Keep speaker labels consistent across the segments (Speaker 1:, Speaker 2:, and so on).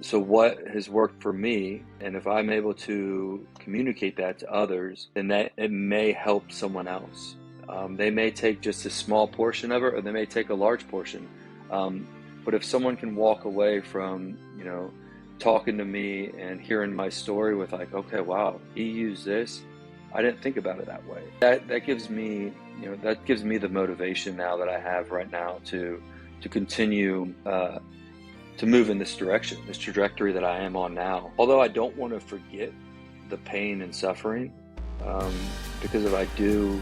Speaker 1: So what has worked for me, and if I'm able to communicate that to others, then that it may help someone else. They may take just a small portion of it, or they may take a large portion. But if someone can walk away from, talking to me and hearing my story with like, okay, wow, he used this. I didn't think about it that way. That gives me, that gives me the motivation now that I have right now to continue to move in this direction, this trajectory that I am on now. Although I don't want to forget the pain and suffering, because if I do,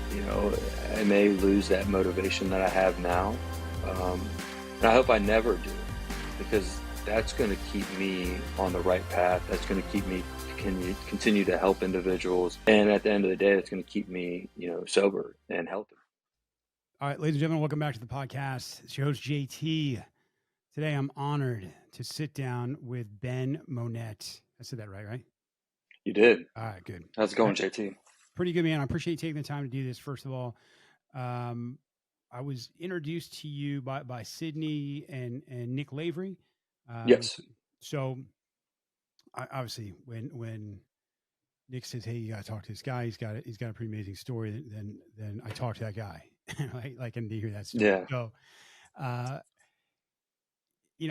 Speaker 1: I may lose that motivation that I have now. And I hope I never do, because that's going to keep me on the right path. That's going to keep me continue to help individuals. And at the end of the day, it's going to keep me, sober and healthy.
Speaker 2: All right, ladies and gentlemen, welcome back to the podcast. It's your host, JT. Today, I'm honored to sit down with Ben Monnette. I said that right?
Speaker 1: You did.
Speaker 2: All right, good.
Speaker 1: How's it going, JT?
Speaker 2: Pretty good, man. I appreciate you taking the time to do this. First of all, I was introduced to you by Sydney and Nick Lavery.
Speaker 1: Yes.
Speaker 2: So, obviously, when Nick says, "Hey, you got to talk to this guy. He's got a pretty amazing story," then I talk to that guy. like, and to hear that story.
Speaker 1: Yeah.
Speaker 2: So,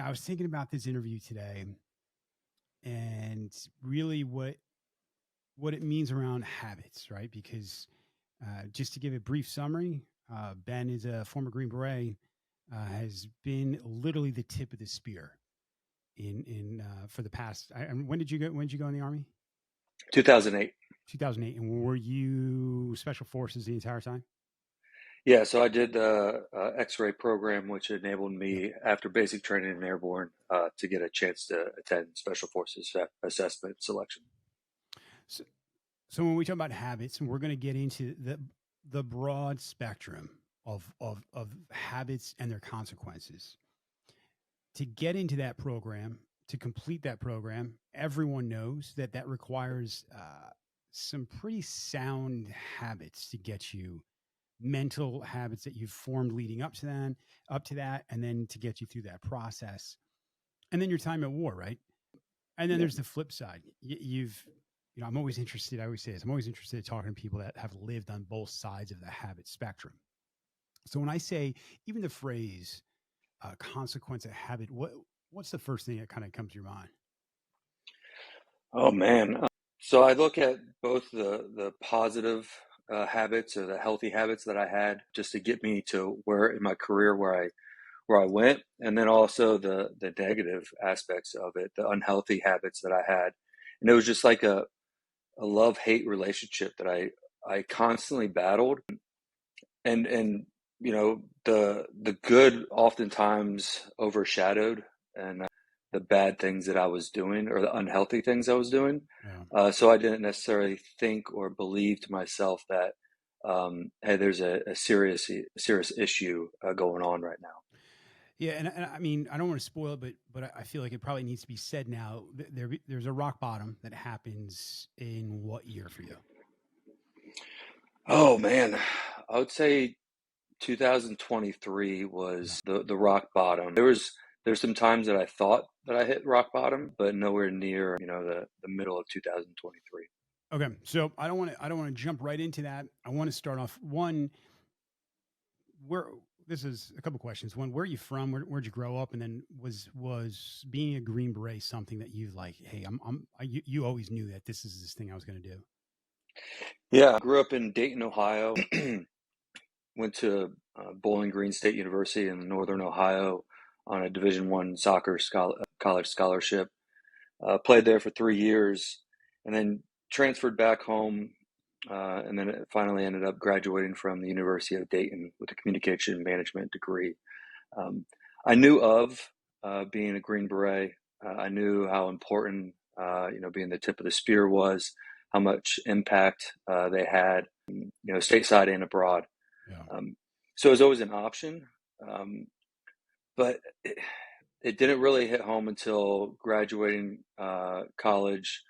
Speaker 2: I was thinking about this interview today, and really what it means around habits, right? Because just to give a brief summary, Ben is a former Green Beret, has been literally the tip of the spear in for the past. When did you go? When did you go in the Army?
Speaker 1: 2008.
Speaker 2: 2008. And were you Special Forces the entire time?
Speaker 1: Yeah, so I did the X-ray program, which enabled me, after basic training in airborne, to get a chance to attend Special Forces assessment selection.
Speaker 2: So when we talk about habits, and we're going to get into the broad spectrum of habits and their consequences. To get into that program, to complete that program, everyone knows that requires some pretty sound habits to get you. Mental habits that you've formed leading up to that, and then to get you through that process, and then your time at war, right? And then there's the flip side. I'm always interested. I always say this. I'm always interested in talking to people that have lived on both sides of the habit spectrum. So when I say even the phrase consequence of habit, what's the first thing that kind of comes to your mind?
Speaker 1: Oh man! So I look at both the positive habits, or the healthy habits that I had, just to get me to where in my career where I went, and then also the negative aspects of it, the unhealthy habits that I had. And it was just like a love-hate relationship that I constantly battled, and the good oftentimes overshadowed and the bad things that I was doing, or the unhealthy things I was doing.
Speaker 2: Yeah.
Speaker 1: So I didn't necessarily think or believe to myself that, hey, there's a serious issue going on right now.
Speaker 2: Yeah, and I mean, I don't want to spoil it, but I feel like it probably needs to be said now. There's a rock bottom that happens in what year for you?
Speaker 1: Oh man, I would say 2023 was the rock bottom. There's some times that I thought that I hit rock bottom, but nowhere near, the middle of 2023.
Speaker 2: Okay, so I don't want to jump right into that. I want to start off this is a couple questions. One, where are you from? Where'd you grow up? And then was being a Green Beret something that you like? Hey, you always knew that this is this thing I was going to do.
Speaker 1: Yeah, I grew up in Dayton, Ohio. Went to Bowling Green State University in Northern Ohio on a Division I soccer college scholarship. Played there for 3 years, and then transferred back home, and then it finally ended up graduating from the University of Dayton with a communication management degree. I knew of being a Green Beret. I knew how important, being the tip of the spear was, how much impact they had, stateside and abroad.
Speaker 2: Yeah.
Speaker 1: So it was always an option, but it didn't really hit home until graduating college,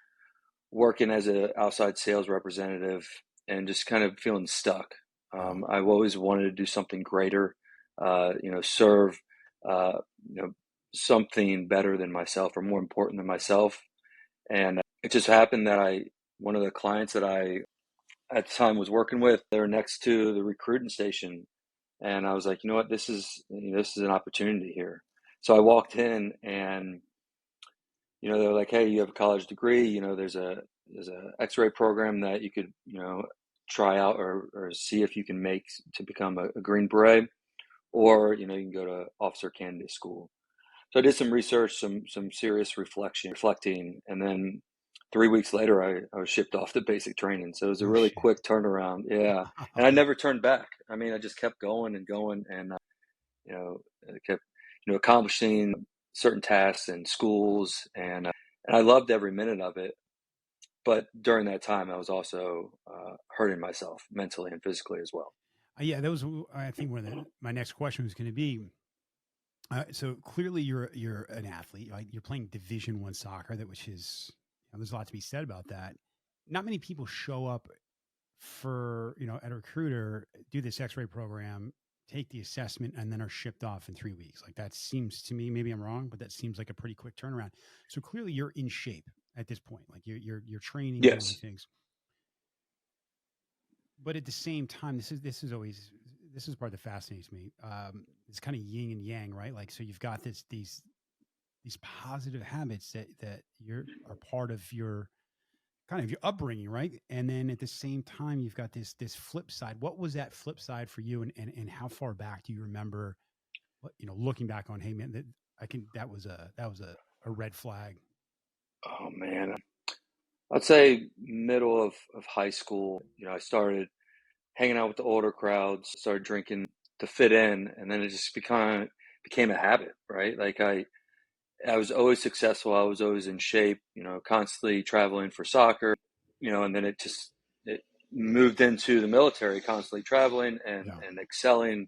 Speaker 1: working as an outside sales representative, and just kind of feeling stuck. I've always wanted to do something greater, serve, something better than myself or more important than myself. And it just happened that one of the clients that I at the time was working with, they were next to the recruiting station. And I was like, you know what, this is an opportunity here. So I walked in and, they're like, hey, you have a college degree, there's a X-ray program that you could, try out or see if you can make to become a Green Beret, or, you can go to officer candidate school. So I did some research, some serious reflecting, and then 3 weeks later, I was shipped off to basic training. So it was a
Speaker 2: Oh
Speaker 1: really
Speaker 2: shit.
Speaker 1: quick turnaround. Yeah, and I never turned back. I mean, I just kept going and going, and I kept accomplishing certain tasks and schools, and I loved every minute of it. But during that time, I was also hurting myself mentally and physically as well.
Speaker 2: Yeah, that was I think my next question was going to be. So clearly, you're an athlete. Right? You're playing Division I soccer, which is there's a lot to be said about that. Not many people show up for at a recruiter, do this X-ray program, take the assessment, and then are shipped off in 3 weeks. Like that seems to me, maybe I'm wrong, but that seems like a pretty quick turnaround. So clearly, you're in shape at this point. Like you're training, doing
Speaker 1: Yes.
Speaker 2: things. But at the same time, this is part that fascinates me. It's kind of yin and yang, right? Like, so you've got these positive habits that are part of your kind of your upbringing, right? And then at the same time, you've got this flip side. What was that flip side for you, and how far back do you remember? Looking back on, hey man, that was a red flag.
Speaker 1: Oh man, I'd say middle of high school. I started hanging out with the older crowds, started drinking to fit in, and then it just became a habit, right? Like I was always successful, I was always in shape, constantly traveling for soccer, and then it moved into the military, constantly traveling and
Speaker 2: Yeah,
Speaker 1: and excelling,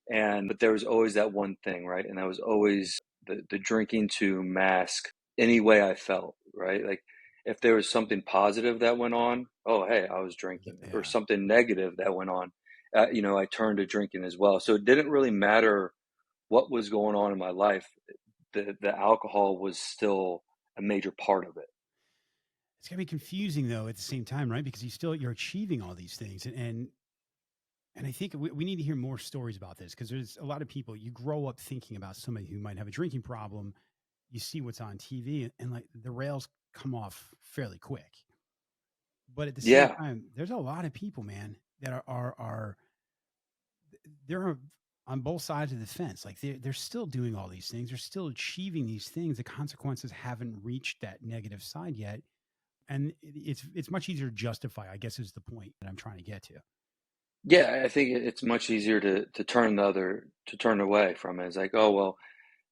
Speaker 1: and but there was always that one thing, right? And that was always the drinking to mask any way I felt, right? Like if there was something positive that went on, oh hey, I was drinking, or
Speaker 2: yeah.
Speaker 1: something negative that went on, I turned to drinking as well. So it didn't really matter what was going on in my life. The alcohol was still a major part of it.
Speaker 2: It's gonna be confusing though at the same time, right? Because you're achieving all these things, and I think we need to hear more stories about this because there's a lot of people. You grow up thinking about somebody who might have a drinking problem. You see what's on TV, and like the rails come off fairly quick. But at the same
Speaker 1: Yeah,
Speaker 2: time, there's a lot of people, man, that they're on both sides of the fence. Like they're still doing all these things. They're still achieving these things. The consequences haven't reached that negative side yet, and it's much easier to justify. I guess is the point that I'm trying to get to.
Speaker 1: yeah. I think it's much easier to turn away from it. It's like, oh well,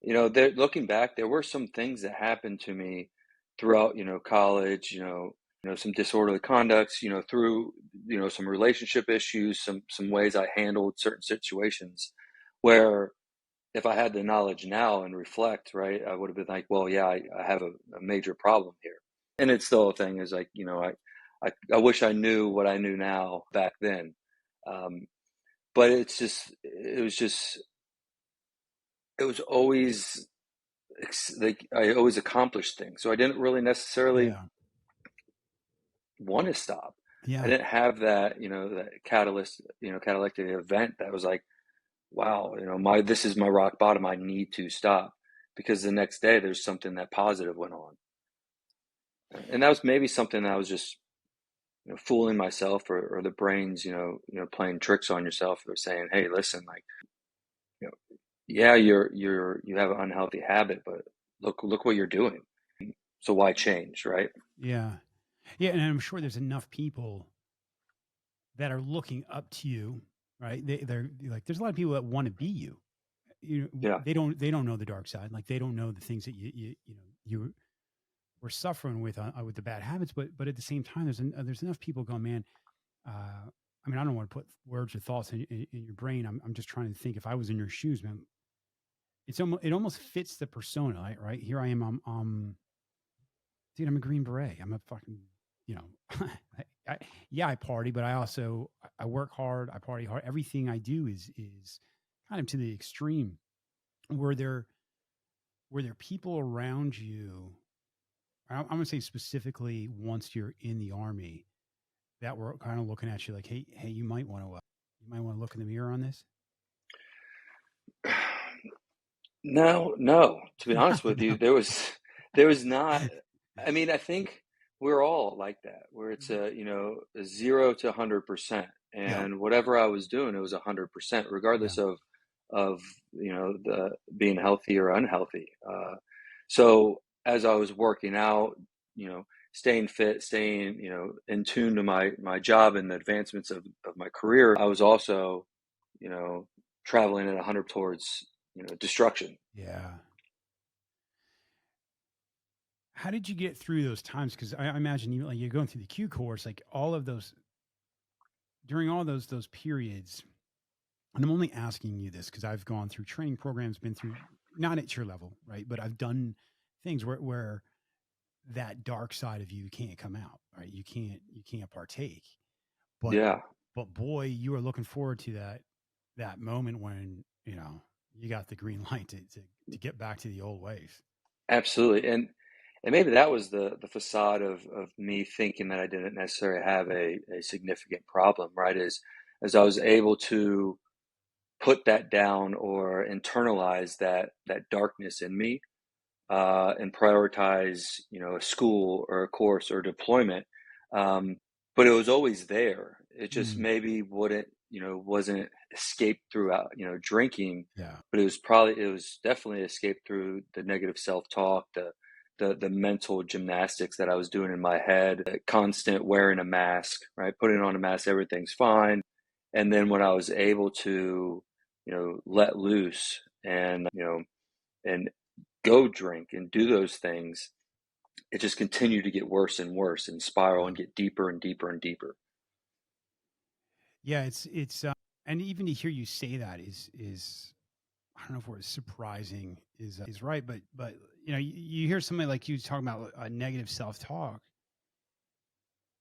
Speaker 1: looking back, there were some things that happened to me throughout, college. Some disorderly conducts. Through some relationship issues, some ways I handled certain situations, where if I had the knowledge now and reflect, right, I would have been like, well, yeah, I have a major problem here. And it's still a thing is like, I wish I knew what I knew now back then. Um, but it was always like I always accomplished things. So I didn't really necessarily
Speaker 2: Yeah,
Speaker 1: want to stop. I
Speaker 2: yeah.
Speaker 1: didn't have that catalytic event that was like, wow, this is my rock bottom. I need to stop, because the next day there's something that positive went on. And that was maybe something that I was just, fooling myself, or the brains, playing tricks on yourself, or saying, hey, listen, like, you know, yeah, you have an unhealthy habit, but look what you're doing. So why change, right?
Speaker 2: Yeah. Yeah, and I'm sure there's enough people that are looking up to you, right? They're like, there's a lot of people that want to be you.
Speaker 1: Yeah.
Speaker 2: They don't know the dark side. Like they don't know the things that you were suffering with the bad habits. But at the same time, there's enough people going, man. I mean, I don't want to put words or thoughts in your brain. I'm just trying to think. If I was in your shoes, man, it almost fits the persona, right? Here I am. Dude, I'm a Green Beret. I'm a fucking, you know, yeah, I party, but I work hard. I party hard. Everything I do is kind of to the extreme where were there people around you? I'm going to say specifically once you're in the Army that were kind of looking at you like, hey, you might want to look in the mirror on this.
Speaker 1: No. To be honest with
Speaker 2: No.
Speaker 1: you, there was not. I mean, I think we're all like that, where it's a 0 to 100%,
Speaker 2: Yeah.
Speaker 1: and whatever I was doing, it was 100%,
Speaker 2: Yeah.
Speaker 1: regardless of the being healthy or unhealthy. So as I was working out, staying fit, staying in tune to my job and the advancements of my career, I was also traveling at 100 towards destruction.
Speaker 2: Yeah. How did you get through those times? Because I imagine you like you're going through the Q course, like all of those during all those periods. And I'm only asking you this because I've gone through training programs, been through not at your level, right? But I've done things where that dark side of you can't come out, right? You can't partake. But
Speaker 1: Yeah,
Speaker 2: but boy, you are looking forward to that moment when you got the green light to get back to the old ways.
Speaker 1: absolutely. And maybe that was the facade of me thinking that I didn't necessarily have a significant problem, right? As I was able to put that down or internalize that darkness in me, and prioritize, a school or a course or deployment. Um, but it was always there. It just
Speaker 2: Mm,
Speaker 1: maybe wasn't escaped throughout, drinking,
Speaker 2: yeah.
Speaker 1: but it was definitely escaped through the negative self-talk, the mental gymnastics that I was doing in my head, the constant wearing a mask, right? Putting on a mask, everything's fine. And then when I was able to, let loose and go drink and do those things, it just continued to get worse and worse and spiral
Speaker 2: Yeah.
Speaker 1: and get deeper and deeper and deeper.
Speaker 2: Yeah, it's and even to hear you say that is I don't know if word surprising is right, but you hear somebody like you talking about a negative self talk,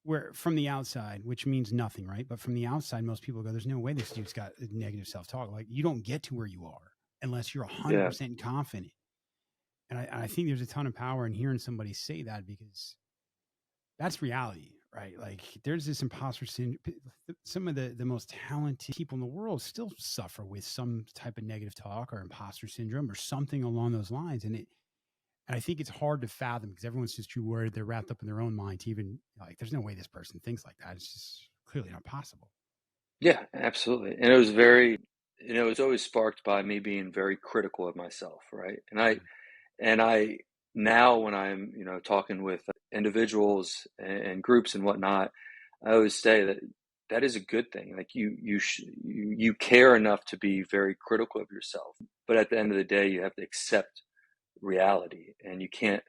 Speaker 2: where from the outside, which means nothing, right? But from the outside, most people go, "There's no way this dude's got a negative self talk." Like you don't get to where you are unless you're
Speaker 1: Yeah,
Speaker 2: 100% confident. And I think there's a ton of power in hearing somebody say that because that's reality, right? Like there's this imposter syndrome. Some of the most talented people in the world still suffer with some type of negative talk or imposter syndrome or something along those lines. And I think it's hard to fathom because everyone's just too worried. They're wrapped up in their own mind to even like, there's no way this person thinks like that. It's just clearly not possible.
Speaker 1: yeah, absolutely. And it was always sparked by me being very critical of myself, right?
Speaker 2: Yeah.
Speaker 1: And I now when I'm, talking with individuals and groups and whatnot, I always say that that is a good thing. Like you care enough to be very critical of yourself, but at the end of the day, you have to accept reality, and you can't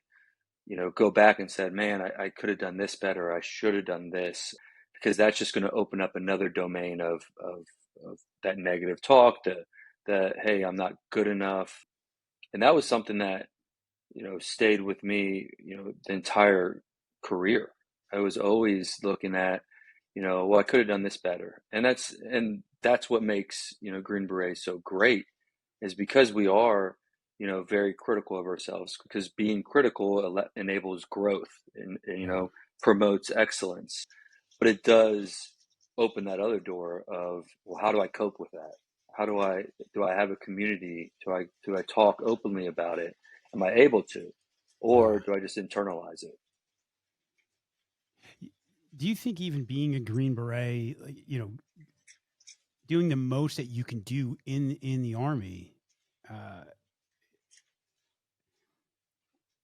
Speaker 1: go back and said, man, I could have done this better. I should have done this, because that's just going to open up another domain of that negative talk, the, hey, I'm not good enough. And that was something that, stayed with me, the entire career. I was always looking at, well, I could have done this better. And that's what makes, Green Beret so great, is because we are, very critical of ourselves, because being critical enables growth and
Speaker 2: Yeah.
Speaker 1: promotes excellence. But it does open that other door of, well, how do I cope with that? How do I have a community? Do I talk openly about it? Am I able to? Or
Speaker 2: Yeah.
Speaker 1: do I just internalize it?
Speaker 2: Do you think even being a Green Beret, like, doing the most that you can do in the army, uh,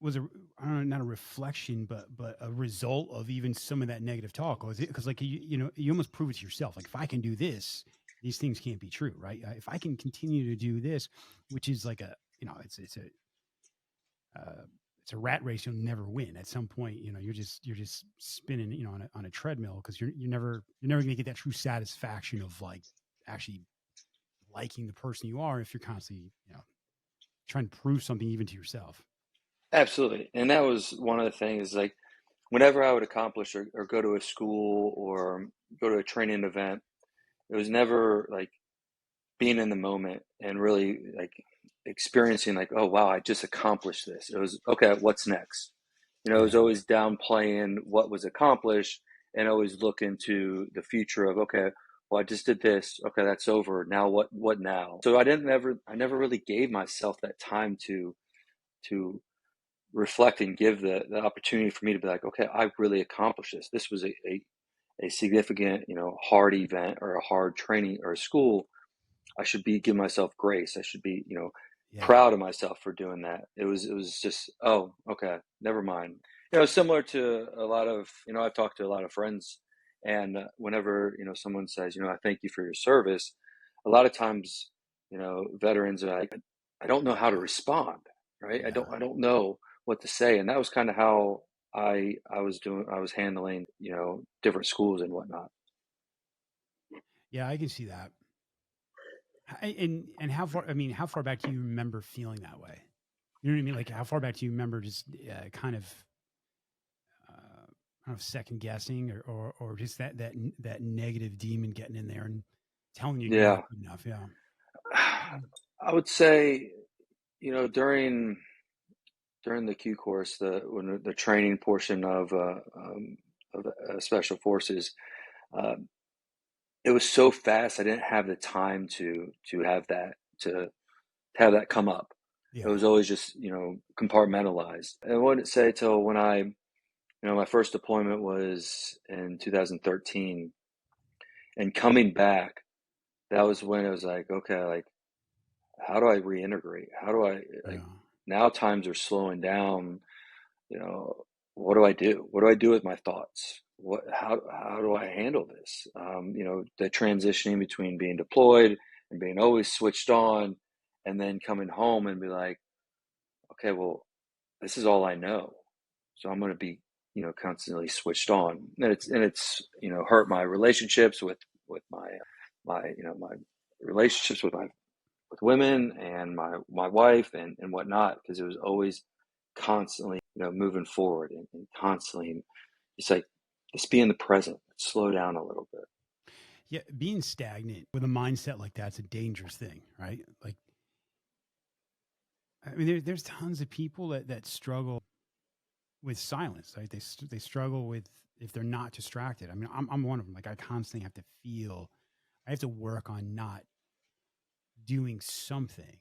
Speaker 2: was I don't know, not a reflection, but a result of even some of that negative talk? Was it because like you almost prove it to yourself? Like if I can do this, these things can't be true, right? If I can continue to do this, which is like uh, it's a rat race. You'll never win. At some point, you're just spinning, on a treadmill because you're never going to get that true satisfaction of like actually liking the person you are if you're constantly trying to prove something even to yourself.
Speaker 1: Absolutely. And that was one of the things, like whenever I would accomplish or go to a school or go to a training event, it was never like being in the moment and really like experiencing like, oh wow, I just accomplished this. It was okay, what's next? It was
Speaker 2: Yeah.
Speaker 1: always downplaying what was accomplished and always look into the future of, okay, well, I just did this. Okay, that's over. Now what now? So I never really gave myself that time to reflect and give the opportunity for me to be like, okay, I really accomplished this. This was a significant, hard event or a hard training or a school. I should be give myself grace. I should be,
Speaker 2: Yeah.
Speaker 1: proud of myself for doing that. It was just, oh, okay, never mind. Similar to a lot of, I've talked to a lot of friends, and whenever, someone says, I thank you for your service, a lot of times, veterans are like, I don't know how to respond, right? I
Speaker 2: Yeah.
Speaker 1: don't know what to say. And that was kind of how I was handling, different schools and whatnot.
Speaker 2: Yeah. I can see that. And how far? I mean, how far back do you remember feeling that way? You know what I mean? Like, how far back do you remember just kind of, I don't know, second guessing or just that negative demon getting in there and telling you you're not
Speaker 1: Yeah.
Speaker 2: good enough? Yeah.
Speaker 1: I would say, during the Q course, when the training portion of special forces, uh, it was so fast. I didn't have the time to have that come up. It
Speaker 2: Yeah.
Speaker 1: was always just compartmentalized. And I wouldn't say till when my first deployment was in 2013, and coming back, that was when it was like, okay, like how do I reintegrate? How do I like
Speaker 2: Yeah.
Speaker 1: now times are slowing down. you know, what do I do? What do I do with my thoughts? How do I handle this? The transitioning between being deployed and being always switched on, and then coming home and be like, okay, well, this is all I know, so I'm going to be, constantly switched on, and it's hurt my relationships with my relationships with women and my wife and whatnot, because it was always constantly moving forward and constantly it's like just be in the present, slow down a little bit.
Speaker 2: Yeah. Being stagnant with a mindset like that's a dangerous thing, right? Like, I mean, there's tons of people that struggle with silence, right? They struggle with if they're not distracted. I mean, I'm one of them. Like, I constantly have to feel, I have to work on not doing something.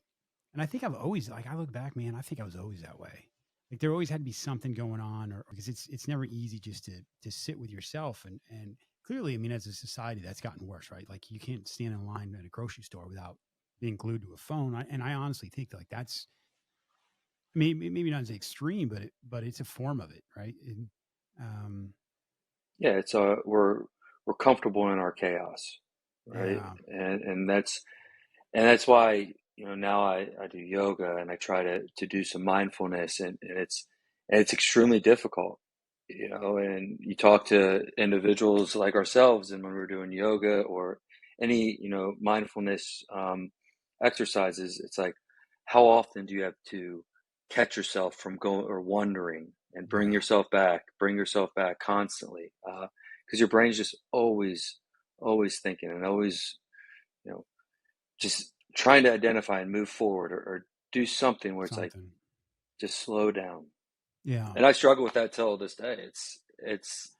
Speaker 2: And I think I've always, like, I look back, man, I think I was always that way. Like, there always had to be something going on, or because it's never easy just to sit with yourself. And clearly, I mean, as a society, that's gotten worse, right? Like, you can't stand in line at a grocery store without being glued to a phone. And I honestly think like that's, I mean, maybe not as extreme, but it's a form of it, right? And, um,
Speaker 1: Yeah, it's we're comfortable in our chaos, right?
Speaker 2: yeah,
Speaker 1: And that's why now I do yoga, and I try to do some mindfulness, and it's extremely difficult, and you talk to individuals like ourselves, and when we're doing yoga or any mindfulness exercises, it's like, how often do you have to catch yourself from going or wandering and
Speaker 2: yeah,
Speaker 1: bring yourself back constantly, because your brain's just always thinking and always you know just trying to identify and move forward, or do something where it's like,
Speaker 2: something.
Speaker 1: just slow down.
Speaker 2: Yeah,
Speaker 1: And I struggle with that till this day. It's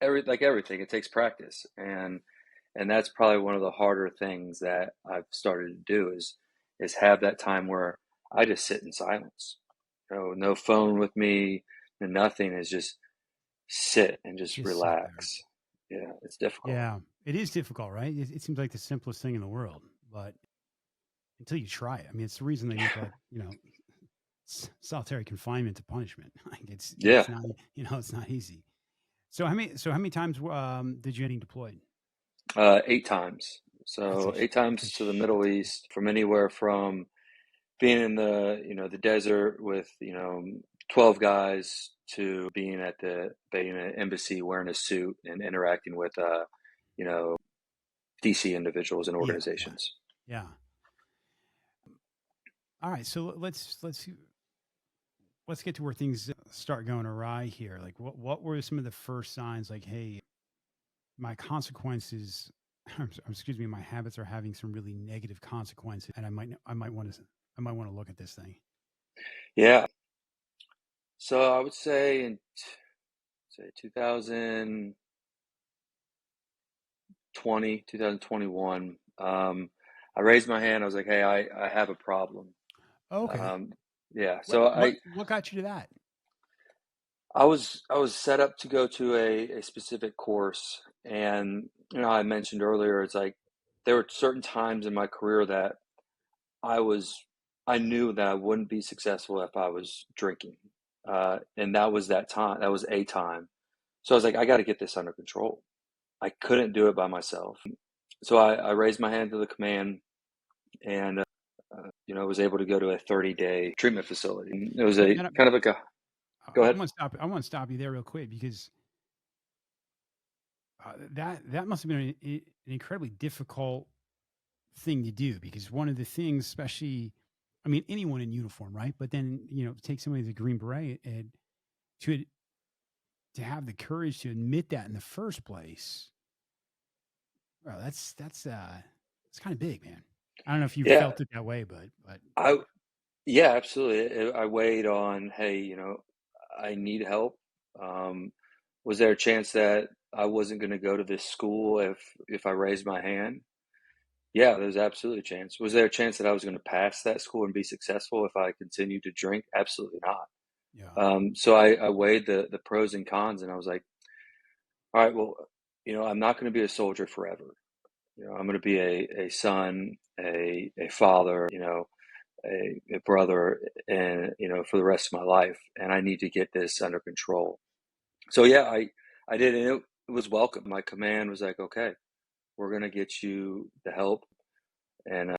Speaker 1: like everything, it takes practice, and that's probably one of the harder things that I've started to do is have that time where I just sit in silence. No phone with me, and nothing, is just sit and just
Speaker 2: just sit there.
Speaker 1: relax. Yeah, it's difficult.
Speaker 2: Yeah, it is difficult, right? It seems like the simplest thing in the world, but until you try it, I mean, it's the reason they make like solitary confinement to punishment. Like
Speaker 1: Yeah.
Speaker 2: it's not it's not easy. So how many times did you getting deployed?
Speaker 1: 8 times.
Speaker 2: That's
Speaker 1: So 8 times to the Middle
Speaker 2: ton.
Speaker 1: East, from anywhere from being in the desert with 12 guys, to being at being an embassy wearing a suit and interacting with you know DC individuals and
Speaker 2: Yeah, yeah,
Speaker 1: organizations.
Speaker 2: yeah. All right, so let's get to where things start going awry here. Like, what were some of the first signs? Like, hey, my consequences, excuse me, my habits are having some really negative consequences, and I might want to I might want to look at this thing.
Speaker 1: Yeah. So I would say in say 2021, I raised my hand. I was like, "Hey, I have a problem."
Speaker 2: Oh, okay.
Speaker 1: Um, yeah.
Speaker 2: What
Speaker 1: So
Speaker 2: what what got you to that?
Speaker 1: I was set up to go to a specific course, and I mentioned earlier, it's like there were certain times in my career that I was I knew that I wouldn't be successful if I was drinking, and that was that time. That was a time. So I was like, I got to get this under control. I couldn't do it by myself. So I raised my hand to the command, and was able to go to a 30-day treatment facility. It was
Speaker 2: That,
Speaker 1: a
Speaker 2: that
Speaker 1: kind of like a go
Speaker 2: I
Speaker 1: ahead.
Speaker 2: want to stop. I want to stop you there real quick because that must have been an incredibly difficult thing to do. Because one of the things, especially, I mean, anyone in uniform, right? But then take somebody as a Green Beret and to to have the courage to admit that in the first place. Well, it's kind of big, man. I don't know if you
Speaker 1: Yeah,
Speaker 2: felt it that way, but
Speaker 1: I yeah, absolutely. I weighed on, hey, I need help. Um, was there a chance that I wasn't going to go to this school if I raised my hand? Yeah, there's absolutely a chance. Was there a chance that I was going to pass that school and be successful if I continued to drink? Absolutely not.
Speaker 2: yeah,
Speaker 1: So I weighed the pros and cons, and I was like, all right, well, I'm not going to be a soldier forever. I'm going to be a son, a father, a brother, and for the rest of my life, and I need to get this under control. So yeah, I did, and it was welcome. My command was like, okay, we're going to get you the help, and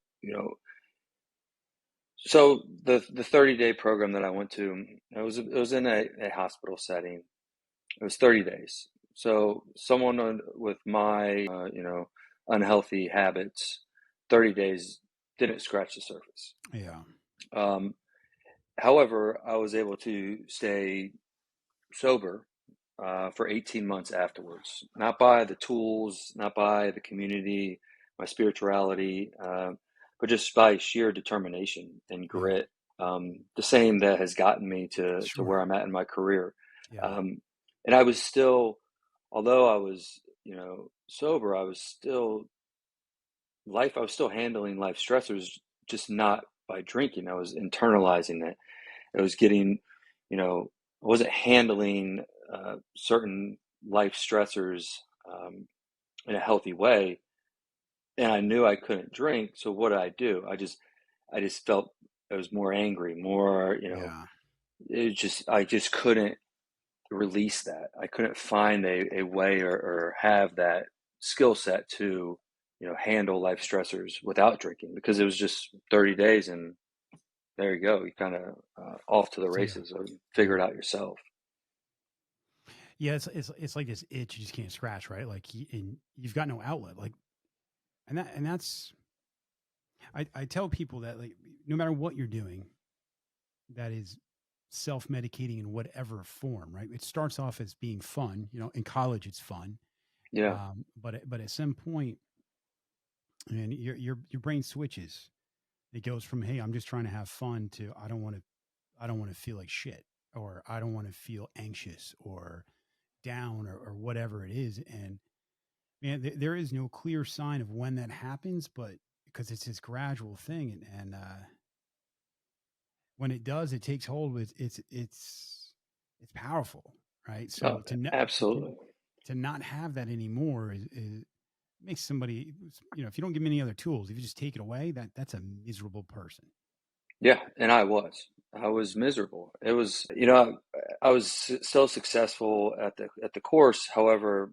Speaker 1: so the 30-day program that I went to, it was in a hospital setting. It was 30 days. So someone with my unhealthy habits, 30 days didn't scratch the surface.
Speaker 2: yeah,
Speaker 1: Um, However, I was able to stay sober for 18 months afterwards, not by the tools, not by the community, my spirituality, but just by sheer determination and
Speaker 2: yeah,
Speaker 1: grit. The same that has gotten me to where
Speaker 2: sure,
Speaker 1: I'm at in my career.
Speaker 2: yeah,
Speaker 1: Um, and I was still, although I was, sober, I was still handling life stressors, just not by drinking. I was internalizing it. It was getting, I wasn't handling certain life stressors um, in a healthy way, and I knew I couldn't drink. So what did I do? I just felt I was more angry, more,
Speaker 2: yeah.
Speaker 1: I just couldn't release that. I couldn't find a way or have that skill set to, handle life stressors without drinking because it was just 30 days and there you go. You kind of off to the
Speaker 2: So yeah,
Speaker 1: races or
Speaker 2: yeah,
Speaker 1: figure it out yourself.
Speaker 2: yeah. It's like this itch you just can't scratch, right? Like, and you've got no outlet, like, and that's I tell people that, like, no matter what you're doing, that is self medicating in whatever form, right? It starts off as being fun, in college it's fun,
Speaker 1: Yeah.
Speaker 2: but at some point, and your brain switches. It goes from, hey, I'm just trying to have fun, to I don't want to feel like shit, or I don't want to feel anxious or down, or whatever it is. And man, there is no clear sign of when that happens, but because it's this gradual thing, and when it does, it takes hold. It's powerful, right?
Speaker 1: Oh,
Speaker 2: So
Speaker 1: absolutely.
Speaker 2: to not have that anymore is makes somebody, if you don't give them any other tools, if you just take it away, that's a miserable person.
Speaker 1: Yeah, and I was miserable. It was, I was so successful at the course. However,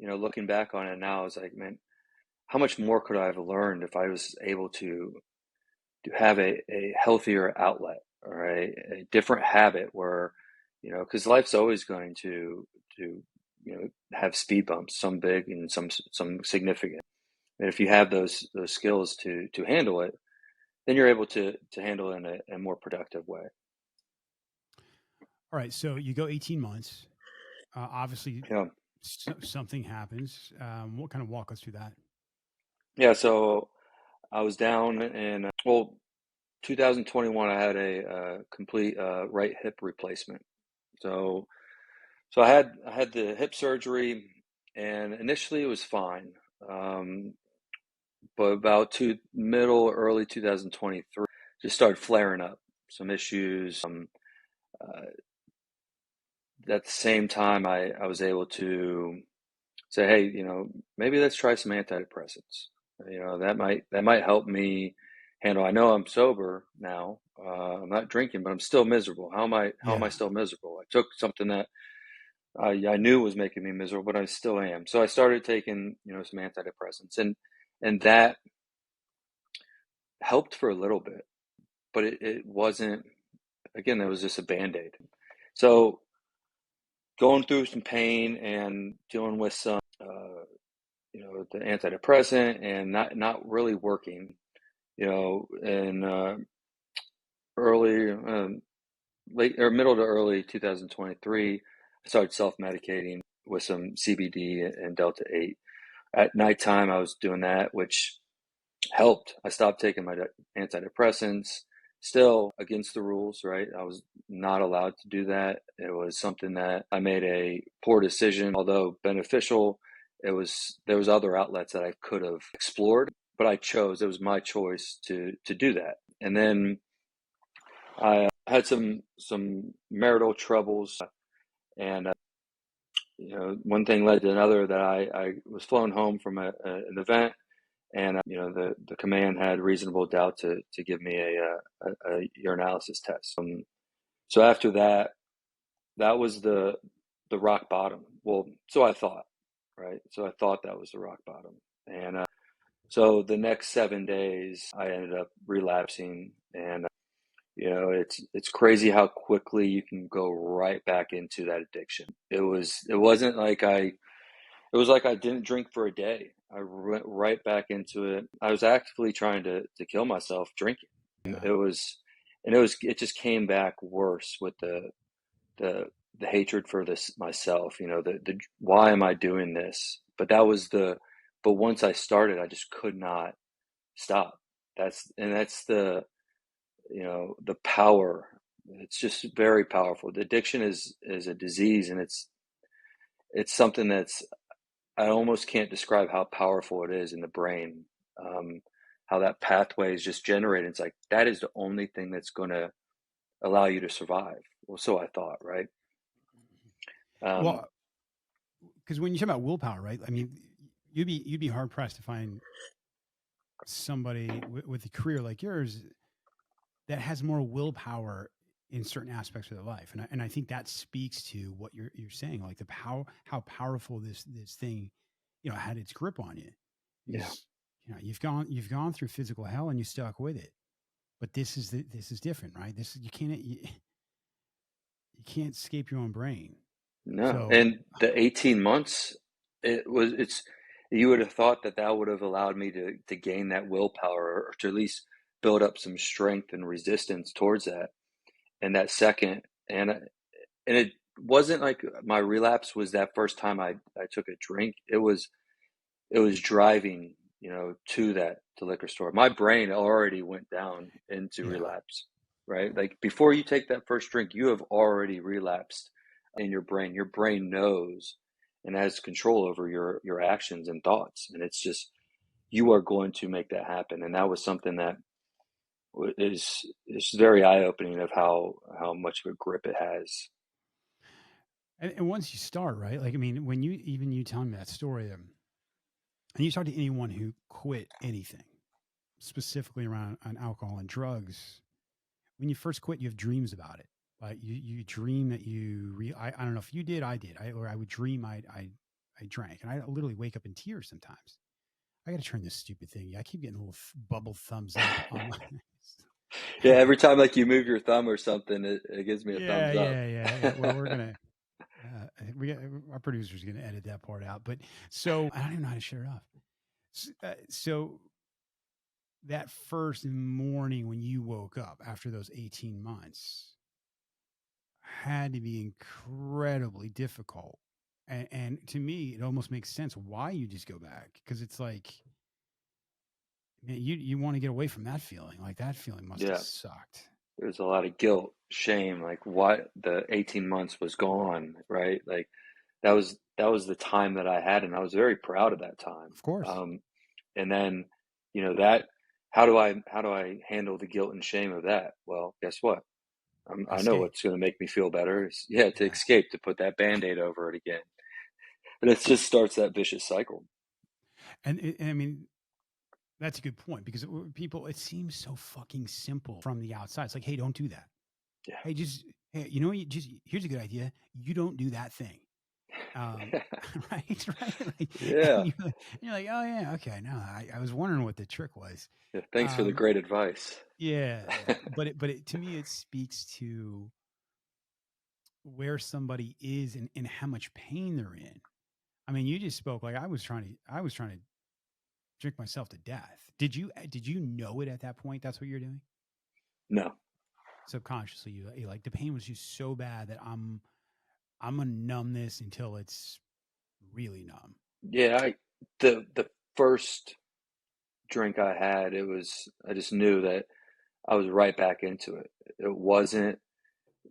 Speaker 1: looking back on it now, I was like, man, how much more could I have learned if I was able to have a healthier outlet or a different habit where, because life's always going to have speed bumps, some big and some significant. And if you have those skills to handle it, then you're able to handle it in a more productive way.
Speaker 2: All right, so you go 18 months. Obviously,
Speaker 1: Yeah.
Speaker 2: something happens. What kind of walk us through that?
Speaker 1: Yeah. So I was down in, well, 2021, I had a complete right hip replacement. So so I had the hip surgery, and initially it was fine. Um, but about early 2023, just started flaring up some issues. Uh, at the same time, I was able to say, hey, maybe let's try some antidepressants. That might help me handle. I know I'm sober now. I'm not drinking, but I'm still miserable. How am I
Speaker 2: Yeah.
Speaker 1: still miserable? I took something that I knew was making me miserable, but I still am. So I started taking, some antidepressants, and that helped for a little bit, but it wasn't. Again, that was just a band-aid. So going through some pain and dealing with some, the antidepressant and not really working, in early, late or middle to early 2023, I started self-medicating with some CBD and Delta 8. At nighttime, I was doing that, which helped. I stopped taking my antidepressants. Still against the rules, right? I was not allowed to do that. It was something that I made a poor decision, although beneficial. There was other outlets that I could have explored, but I chose. It was my choice to do that. And then I had some marital troubles, and one thing led to another. That I was flown home from an event, and the command had reasonable doubt to give me a urinalysis test. So after that, that was the rock bottom. Well, so I thought, right? So I thought that was the rock bottom, and so the next 7 days, I ended up relapsing, and it's crazy how quickly you can go right back into that addiction. It wasn't like it was like I didn't drink for a day. I went right back into it. I was actively trying to kill myself drinking. And
Speaker 2: Yeah.
Speaker 1: it just came back worse with the the hatred for this myself, the why am I doing this? But once I started, I just could not stop. That's the power. It's just very powerful. The addiction is a disease, and it's something that's I almost can't describe how powerful it is in the brain. Um, how that pathway is just generated. It's like that is the only thing that's going to allow you to survive. Well, so I thought, right? Um,
Speaker 2: Well, because when you talk about willpower, right? I mean, you'd be hard pressed to find somebody with a career like yours that has more willpower in certain aspects of their life, and I think that speaks to what you're saying, like the power, how powerful this thing, had its grip on you,
Speaker 1: yeah,
Speaker 2: because you've gone through physical hell and you stuck with it, but this is different, right? This you can't escape your own brain,
Speaker 1: no.
Speaker 2: so
Speaker 1: And the 18 months, it's you would have thought that would have allowed me to gain that willpower, or to at least build up some strength and resistance towards that. And that second, and it wasn't like my relapse was that first time I took a drink. It was driving, to the liquor store. My brain already went down into
Speaker 2: yeah.
Speaker 1: relapse, right? Like before you take that first drink, you have already relapsed in your brain. Your brain knows and has control over your actions and thoughts. And it's just, you are going to make that happen. And that was something that is very eye-opening of how much of a grip it has.
Speaker 2: And once you start, right? Like, I mean, when you telling me that story, and you talk to anyone who quit anything, specifically around on alcohol and drugs, when you first quit, you have dreams about it. Like you dream that I don't know if you did, I did, or I would dream I drank, and I literally wake up in tears sometimes. I got to turn this stupid thing. I keep getting a little bubble thumbs up on my.
Speaker 1: Yeah, every time like you move your thumb or something, it gives me a
Speaker 2: Yeah,
Speaker 1: thumbs up.
Speaker 2: yeah, yeah. Well, we're gonna. We got, our producer's gonna edit that part out, but so I don't even know how to shut it off. So that first morning when you woke up after those 18 months had to be incredibly difficult. And to me, it almost makes sense why you just go back, because it's like Man, you want to get away from that feeling. Like that feeling must have
Speaker 1: Yeah,
Speaker 2: sucked.
Speaker 1: there's a lot of guilt, shame, like what the 18 months was gone, right? Like that was the time that I had, and I was very proud of that time.
Speaker 2: Of course.
Speaker 1: Um, and then, that how do I handle the guilt and shame of that? Well, guess what? I know
Speaker 2: Escape.
Speaker 1: what's going to make me feel better is, yeah, to
Speaker 2: Yeah.
Speaker 1: escape, to put that band-aid over it again. And it just starts that vicious cycle.
Speaker 2: And I mean, that's a good point because people, it seems so fucking simple from the outside. It's like, hey, don't do that. Hey, just, hey, you just, here's a good idea. You don't do that thing. Um,
Speaker 1: Yeah.
Speaker 2: right. Like,
Speaker 1: Yeah.
Speaker 2: you're like, oh yeah, okay. No, I was wondering what the trick was.
Speaker 1: Yeah. Thanks for the
Speaker 2: Um,
Speaker 1: great advice.
Speaker 2: yeah. But to me, it speaks to where somebody is and how much pain they're in. I mean, you just spoke like I was trying to drink myself to death. Did you know it at that point? That's what you're doing
Speaker 1: No.
Speaker 2: subconsciously. You like the pain was just so bad that I'm gonna numb this until it's really numb.
Speaker 1: Yeah, the first drink I had, I just knew that I was right back into it. It wasn't,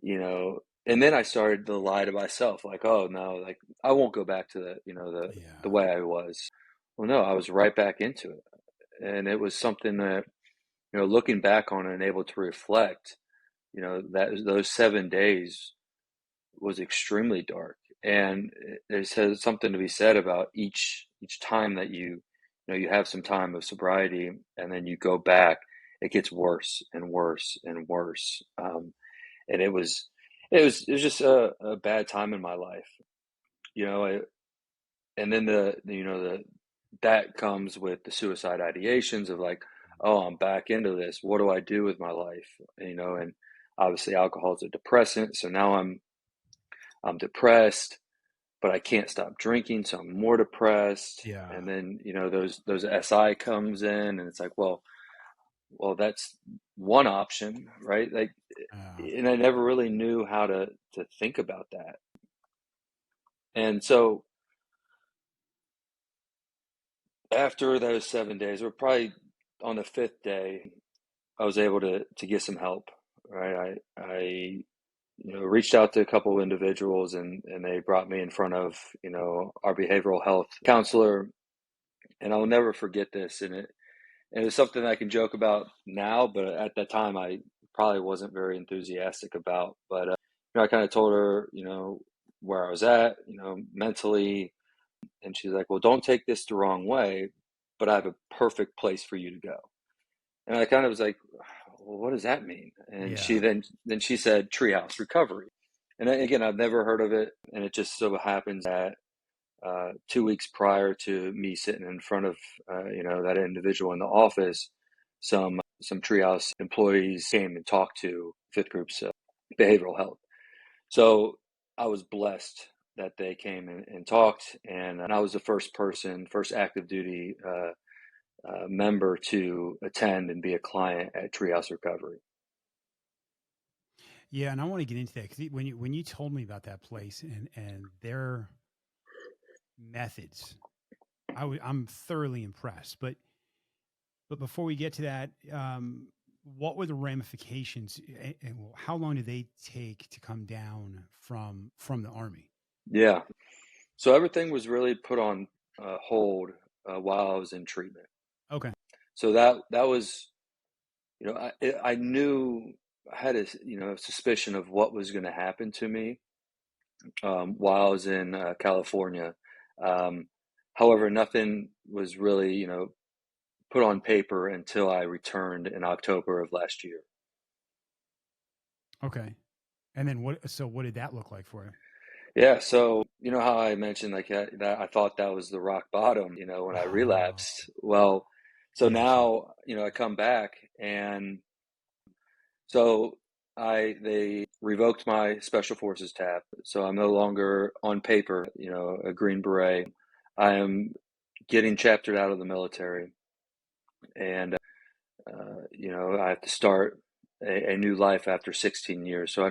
Speaker 1: and then I started to lie to myself, like, oh no, like I won't go back to the
Speaker 2: Yeah.
Speaker 1: way I was. Well, no, I was right back into it. And it was something that, looking back on it and able to reflect, that those 7 days was extremely dark. And there's something to be said about each time that you have some time of sobriety and then you go back, it gets worse and worse and worse. And it was just a bad time in my life, you know. And then the that comes with the suicide ideations of like, oh, I'm back into this. What do I do with my life? And obviously alcohol is a depressant, so now I'm depressed, but I can't stop drinking, so I'm more depressed.
Speaker 2: Yeah.
Speaker 1: And then those SI comes in, and it's like, well, that's one option, right? Like,
Speaker 2: Uh,
Speaker 1: and I never really knew how to think about that. And so after those 7 days, or probably on the fifth day, I was able to get some help. Right, I reached out to a couple of individuals, and they brought me in front of our behavioral health counselor. And I'll never forget this. And it's something I can joke about now, but at that time I probably wasn't very enthusiastic about. But I kind of told her, where I was at, mentally, and she's like, "Well, don't take this the wrong way, but I have a perfect place for you to go." And I kind of was like, "Well, what does that mean?" And she
Speaker 2: yeah.
Speaker 1: then she said Treehouse Recovery. And again, I've never heard of it, and it just so happens that 2 weeks prior to me sitting in front of that individual in the office, some Treehouse employees came and talked to Fifth Group's behavioral health. So I was blessed that they came and talked, and I was the first active duty member to attend and be a client at Treehouse Recovery.
Speaker 2: Yeah, and I want to get into that because when you told me about that place and their methods, I'm thoroughly impressed. But before we get to that, what were the ramifications, and how long did they take to come down from the army?
Speaker 1: Yeah, so everything was really put on hold while I was in treatment.
Speaker 2: Okay.
Speaker 1: So that was, I knew, I had a suspicion of what was going to happen to me while I was in California. Um, However, nothing was really put on paper until I returned in October of last year.
Speaker 2: Okay. And then what? So what did that look like for you?
Speaker 1: Yeah, so you know how I mentioned like that I thought that was the rock bottom, when I
Speaker 2: Oh,
Speaker 1: relapsed. Well, so
Speaker 2: gotcha.
Speaker 1: now, I come back, and so I they revoked my special forces tab. So I'm no longer on paper, a Green Beret. I am getting chaptered out of the military, and I have to start a new life after 16 years. So I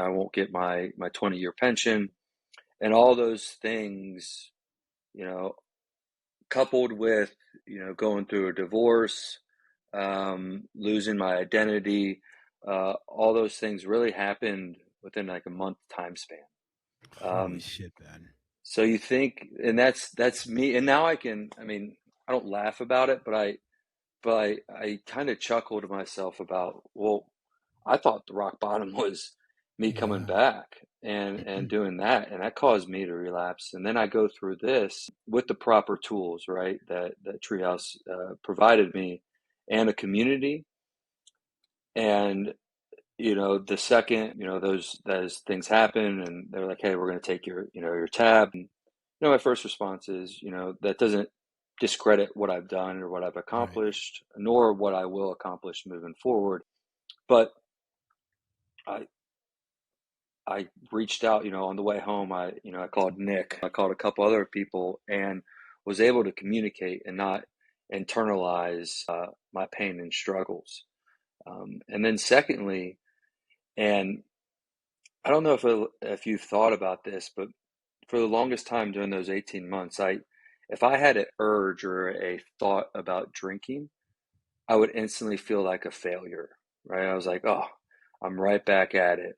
Speaker 1: won't get my 20-year pension, and all those things, you know, coupled with going through a divorce, losing my identity, all those things really happened within like a month time span.
Speaker 2: Holy
Speaker 1: Um,
Speaker 2: shit, Ben.
Speaker 1: so you think, and that's me. And now I mean, I don't laugh about it, but I kind of chuckle to myself about, well, I thought the rock bottom was me coming
Speaker 2: Yeah.
Speaker 1: back and doing that, and that caused me to relapse. And then I go through this with the proper tools, right? That Treehouse provided me, and a community. And the second those things happen, and they're like, "Hey, we're going to take your tab." And my first response is, that doesn't discredit what I've done or what I've
Speaker 2: Right.
Speaker 1: accomplished, nor what I will accomplish moving forward. But I I reached out, on the way home. I called Nick. I called a couple other people and was able to communicate and not internalize my pain and struggles. And then secondly, and I don't know if you've thought about this, but for the longest time during those 18 months, if I had an urge or a thought about drinking, I would instantly feel like a failure, right? I was like, oh, I'm right back at it.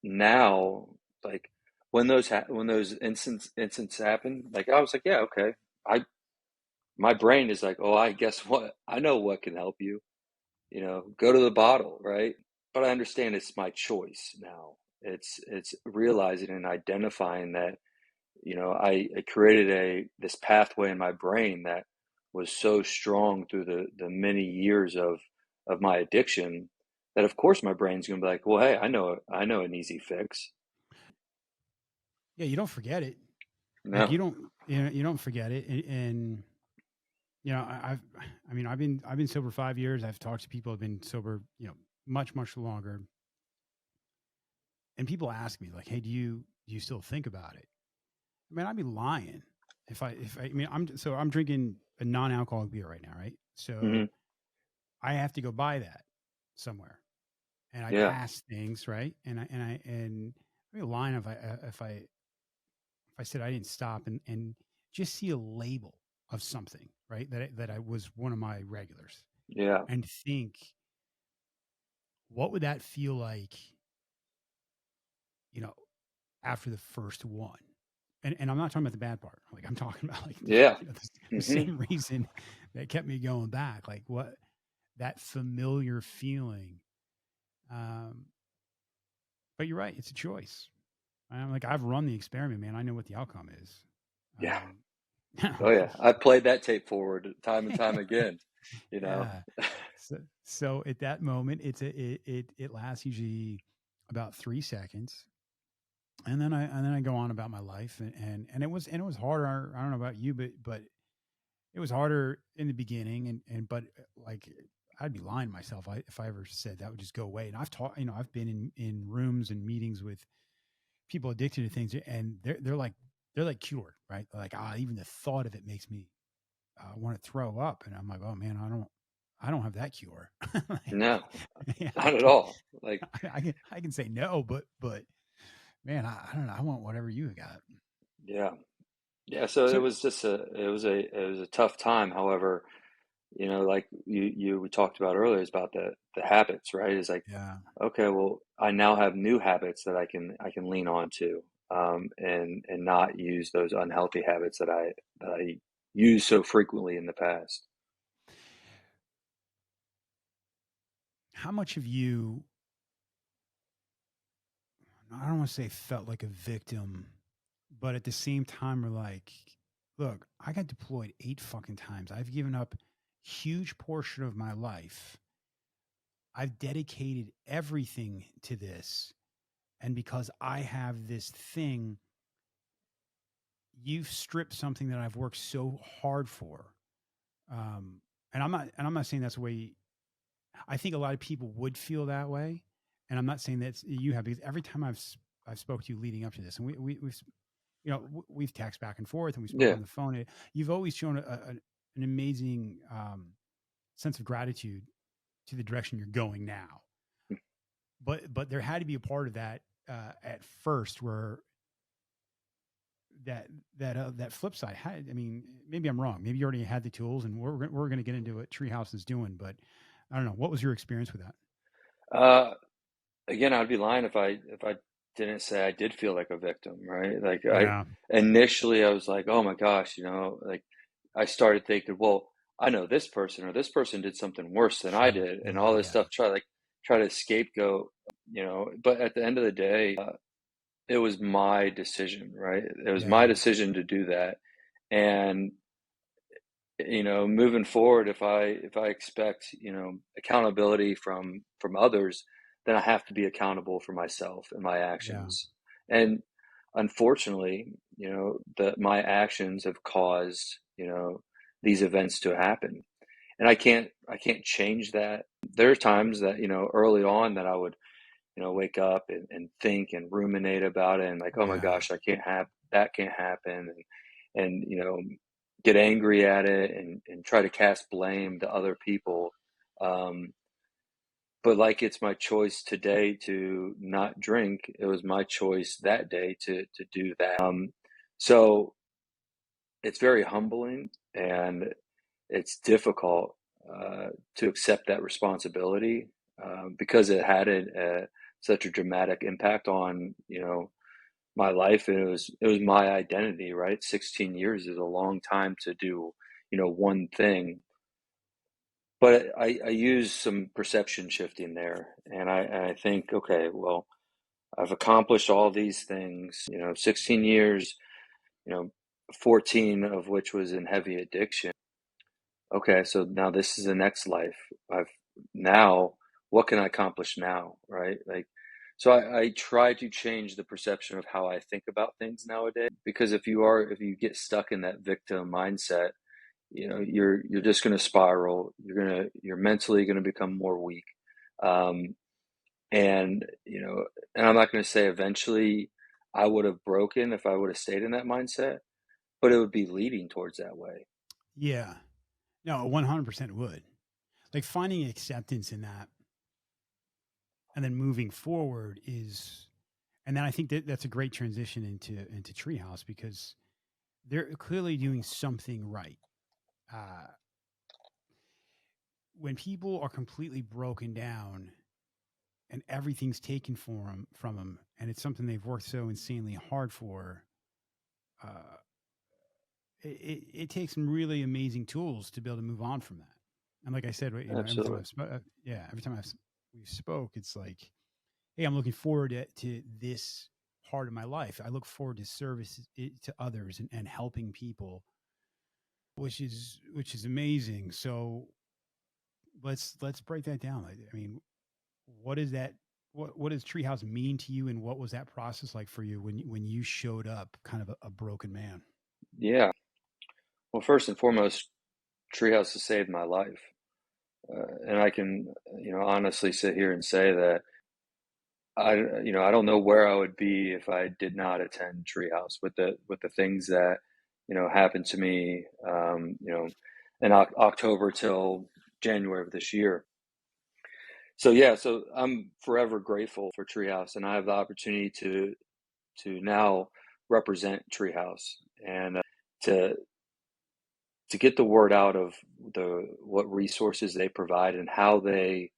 Speaker 1: Now, like when those instances happen, like I was like, yeah, okay. I My brain is like, oh, I guess what? I know what can help you. Go to the bottle, right? But I understand it's my choice now. It's realizing and identifying that, I created this pathway in my brain that was so strong through the many years of my addiction, that of course my brain's gonna be like, well, hey, I know an easy fix.
Speaker 2: Yeah, you don't forget it. Like
Speaker 1: No.
Speaker 2: you don't forget it. And I mean, I've been sober 5 years. I've talked to people who've been sober, much, much longer. And people ask me like, hey, do you still think about it? I mean, I'd be lying I mean, I'm drinking a non-alcoholic beer right now, right?
Speaker 1: Hmm.
Speaker 2: So I have to go buy that somewhere, and I
Speaker 1: Yeah.
Speaker 2: pass things, right? And I'd be lying if I said I didn't stop and just see a label of something, right? That I was one of my regulars,
Speaker 1: Yeah.
Speaker 2: and think, what would that feel like, you know, after the first one? And I'm not talking about the bad part. Like I'm talking about like
Speaker 1: Yeah.
Speaker 2: the
Speaker 1: Hmm.
Speaker 2: same reason that kept me going back. Like what that familiar feeling. Um, but you're right. It's a choice. I'm like, I've run the experiment, man. I know what the outcome is.
Speaker 1: Yeah. Oh
Speaker 2: Um,
Speaker 1: yeah. I played that tape forward time and time again, you know.
Speaker 2: yeah. So at that moment, it lasts usually about 3 seconds, and then I go on about my life, and it was harder. I don't know about you, but it was harder in the beginning, but like I'd be lying to myself if I ever said that would just go away. And I've taught, I've been in rooms and meetings with people addicted to things, and they're like cured, right? They're like, even the thought of it makes me want to throw up, and I'm like, oh man, I don't have that cure. Like,
Speaker 1: No,
Speaker 2: yeah,
Speaker 1: not at all. Like,
Speaker 2: I can say no, but man, I don't know. I want whatever you got.
Speaker 1: yeah. Yeah, so it
Speaker 2: So
Speaker 1: was just a tough time. However, like we talked about earlier, is about the habits, right? It's like,
Speaker 2: yeah,
Speaker 1: okay, well, I now have new habits that I can lean on to, and not use those unhealthy habits that I used so frequently in the past.
Speaker 2: how much of you? I don't want to say felt like a victim, but at the same time, we're like, look, I got deployed 8 fucking times. I've given up huge portion of my life. I've dedicated everything to this. And because I have this thing, you've stripped something that I've worked so hard for. Um, and I'm not saying that's the way I think a lot of people would feel that way. And I'm not saying that you have, because every time I've spoke to you leading up to this, and we've texted back and forth, and we spoke
Speaker 1: Yeah.
Speaker 2: on the phone. You've always shown an amazing sense of gratitude to the direction you're going now. But there had to be a part of that at first where that flip side. I mean, maybe I'm wrong. Maybe you already had the tools, and we're going to get into what Treehouse is doing. But I don't know. What was your experience with that?
Speaker 1: Uh, Again, I'd be lying if I didn't say I did feel like a victim, right? Like
Speaker 2: Yeah,
Speaker 1: initially I was like, oh my gosh, like I started thinking, well, I know this person or this person did something worse than I
Speaker 2: sure.
Speaker 1: did, and
Speaker 2: Yeah,
Speaker 1: all this
Speaker 2: yeah,
Speaker 1: stuff. Try to scapegoat, But at the end of the day, it was my decision, right? It was my
Speaker 2: yeah,
Speaker 1: decision to do that, and moving forward, if I expect accountability from others, then I have to be accountable for myself and my
Speaker 2: yeah,
Speaker 1: actions. And unfortunately, that my actions have caused these events to happen, and I can't change that. There are times that early on that I would wake up and think and ruminate about it, and like, oh my
Speaker 2: yeah,
Speaker 1: gosh, I can't have that, can't happen, and get angry at it and try to cast blame to other people. Um, but like it's my choice today to not drink. It was my choice that day to do that. So it's very humbling and it's difficult to accept that responsibility because it had such a dramatic impact on my life, and it was my identity, right? 16 years is a long time to do one thing, but I use some perception shifting there, and I think, okay, well, I've accomplished all these things, 16 years, you know 14 of which was in heavy addiction. Okay, so now this is the next life. I've now, what can I accomplish now, right? Like, so I try to change the perception of how I think about things nowadays, because if you get stuck in that victim mindset, you're just going to spiral. You're mentally going to become more weak. Um, and, and I'm not going to say eventually I would have broken if I would have stayed in that mindset, but it would be leading towards that way.
Speaker 2: yeah. No, 100% would. Like finding acceptance in that, and then moving forward is, and then I think that that's a great transition into Treehouse because they're clearly doing something right. Uh, when people are completely broken down and everything's taken from them, and it's something they've worked so insanely hard for, uh, it takes some really amazing tools to be able to move on from that. And like I said, every time
Speaker 1: Absolutely.
Speaker 2: every time we spoke, it's like, hey, I'm looking forward to this part of my life. I look forward to service to others and helping people, which is amazing. So let's break that down. I mean, what is that? What does Treehouse mean to you, and what was that process like for you when you showed up, kind of a broken man?
Speaker 1: Yeah. Well, first and foremost, Treehouse has saved my life. And I can, honestly sit here and say that I don't know where I would be if I did not attend Treehouse with the things that, happened to me, in October till January of this year. So yeah, so I'm forever grateful for Treehouse, and I have the opportunity to now represent Treehouse and to to get the word out of the what resources they provide and how they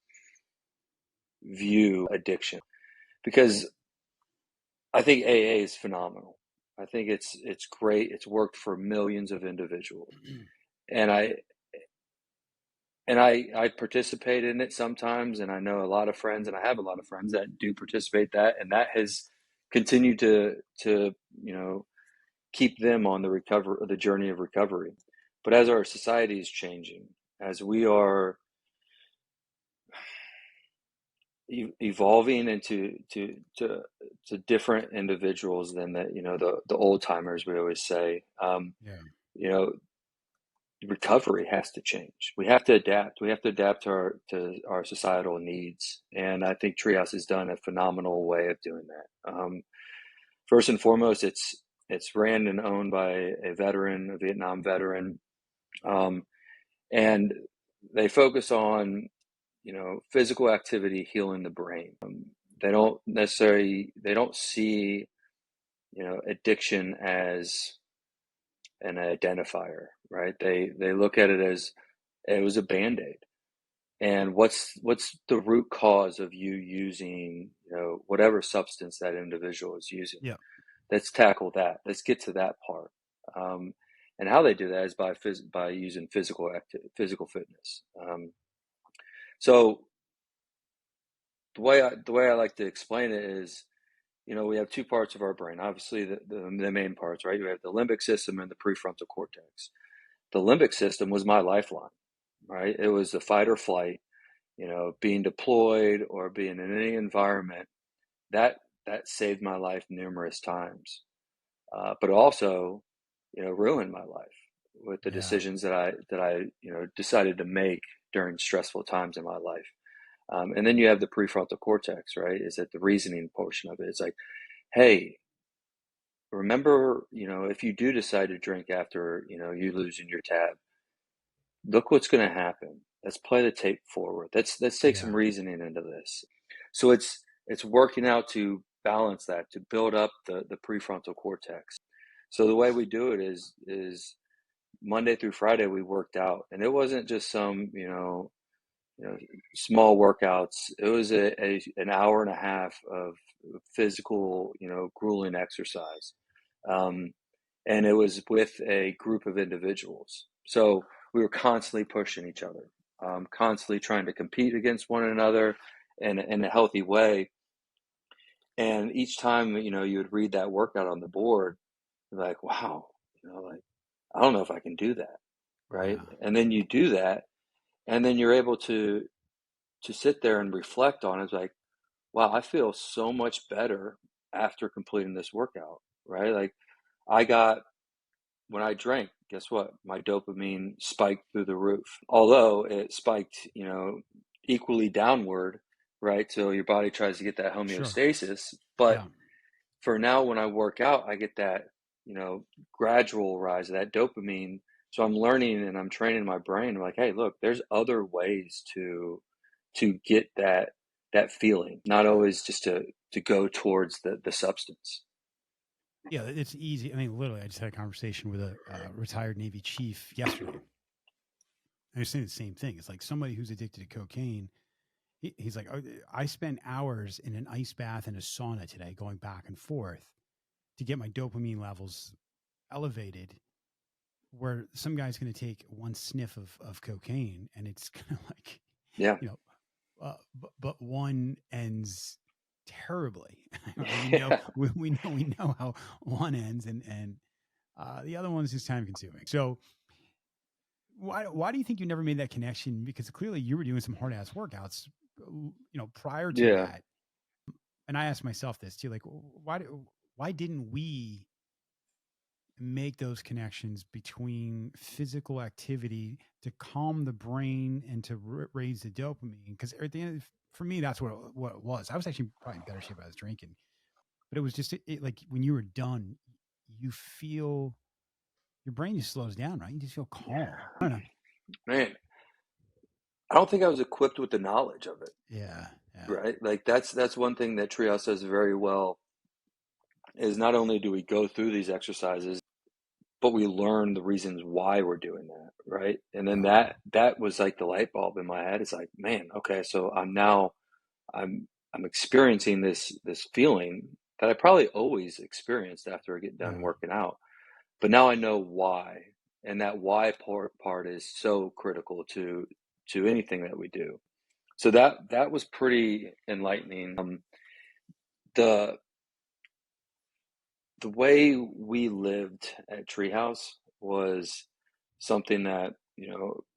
Speaker 1: view addiction, because I think AA is phenomenal. I think it's great. It's worked for millions of individuals, and I participate in it sometimes, and I know a lot of friends, and I have a lot of friends that do participate that, and that has continued to keep them on the journey of recovery. But as our society is changing, as we are evolving into to different individuals than the old timers, we always say,
Speaker 2: Yeah,
Speaker 1: you know recovery has to change. We have to adapt. We have to adapt to our societal needs, and I think Treehouse has done a phenomenal way of doing that. First and foremost, it's ran and owned by a Vietnam veteran, um, and they focus on physical activity healing the brain. They don't see addiction as an identifier, right? They look at it as it was a Band-Aid. And what's the root cause of you using, whatever substance that individual is using?
Speaker 2: Yeah.
Speaker 1: Let's tackle that. Let's get to that part. And how they do that is by using physical fitness. So the way I like to explain it is, we have two parts of our brain. Obviously, the main parts, right? You have the limbic system and the prefrontal cortex. The limbic system was my lifeline, right? It was the fight or flight, being deployed or being in any environment that saved my life numerous times. But also, ruined my life with the
Speaker 2: Yeah.
Speaker 1: decisions that I decided to make during stressful times in my life. And then you have the prefrontal cortex, right? Is that the reasoning portion of it? It's like, hey, remember, if you do decide to drink after, you losing your tab, look what's going to happen. Let's play the tape forward. Let's take some
Speaker 2: Yeah.
Speaker 1: reasoning into this. So it's working out to balance that, to build up the prefrontal cortex. So the way we do it is Monday through Friday we worked out, and it wasn't just some small workouts. It was an hour and a half of physical grueling exercise, um, and it was with a group of individuals. So we were constantly pushing each other, constantly trying to compete against one another in a healthy way. And each time you would read that workout on the board, you're like, wow, like I don't know if I can do that, right?
Speaker 2: Yeah.
Speaker 1: And then you do that, and then you're able to sit there and reflect on it. It's like, wow, I feel so much better after completing this workout, right? Like I got when I drank, guess what? My dopamine spiked through the roof. Although it spiked, equally downward, right? So your body tries to get that
Speaker 2: Sure.
Speaker 1: homeostasis. But
Speaker 2: Yeah.
Speaker 1: for now, when I work out, I get that, gradual rise of that dopamine. So I'm learning and I'm training my brain. I'm like, hey, look, there's other ways to get that feeling, not always just to go towards the substance.
Speaker 2: Yeah. It's easy. I mean, literally, I just had a conversation with a retired Navy chief yesterday. I was saying the same thing. It's like somebody who's addicted to cocaine. He's like, "Oh, I spent hours in an ice bath and a sauna today, going back and forth to get my dopamine levels elevated. Where some guy's going to take one sniff of cocaine, and it's kind of like,
Speaker 1: Yeah.
Speaker 2: you know, but one ends terribly. we know
Speaker 1: Yeah.
Speaker 2: we know how one ends, and the other one's just time consuming. So why do you think you never made that connection? Because clearly you were doing some hard ass workouts, prior to
Speaker 1: Yeah.
Speaker 2: that. And I asked myself this too, like why didn't we make those connections between physical activity to calm the brain and to raise the dopamine? Because at the end, for me, that's what it was. I was actually probably in better shape. I was drinking, but it was just like when you were done, you feel your brain just slows down, right? You just feel calm. I don't know.
Speaker 1: Man, I don't think I was equipped with the knowledge of it,
Speaker 2: Yeah, yeah,
Speaker 1: right? Like that's one thing that Treehouse does very well is not only do we go through these exercises, but we learn the reasons why we're doing that, right? And then
Speaker 2: yeah,
Speaker 1: that was like the light bulb in my head. It's like, man, okay, so I'm experiencing this feeling that I probably always experienced after I get done
Speaker 2: yeah.
Speaker 1: working out. But now I know why. And that why part is so critical to anything that we do. So that was pretty enlightening. The the way we lived at Treehouse was something that,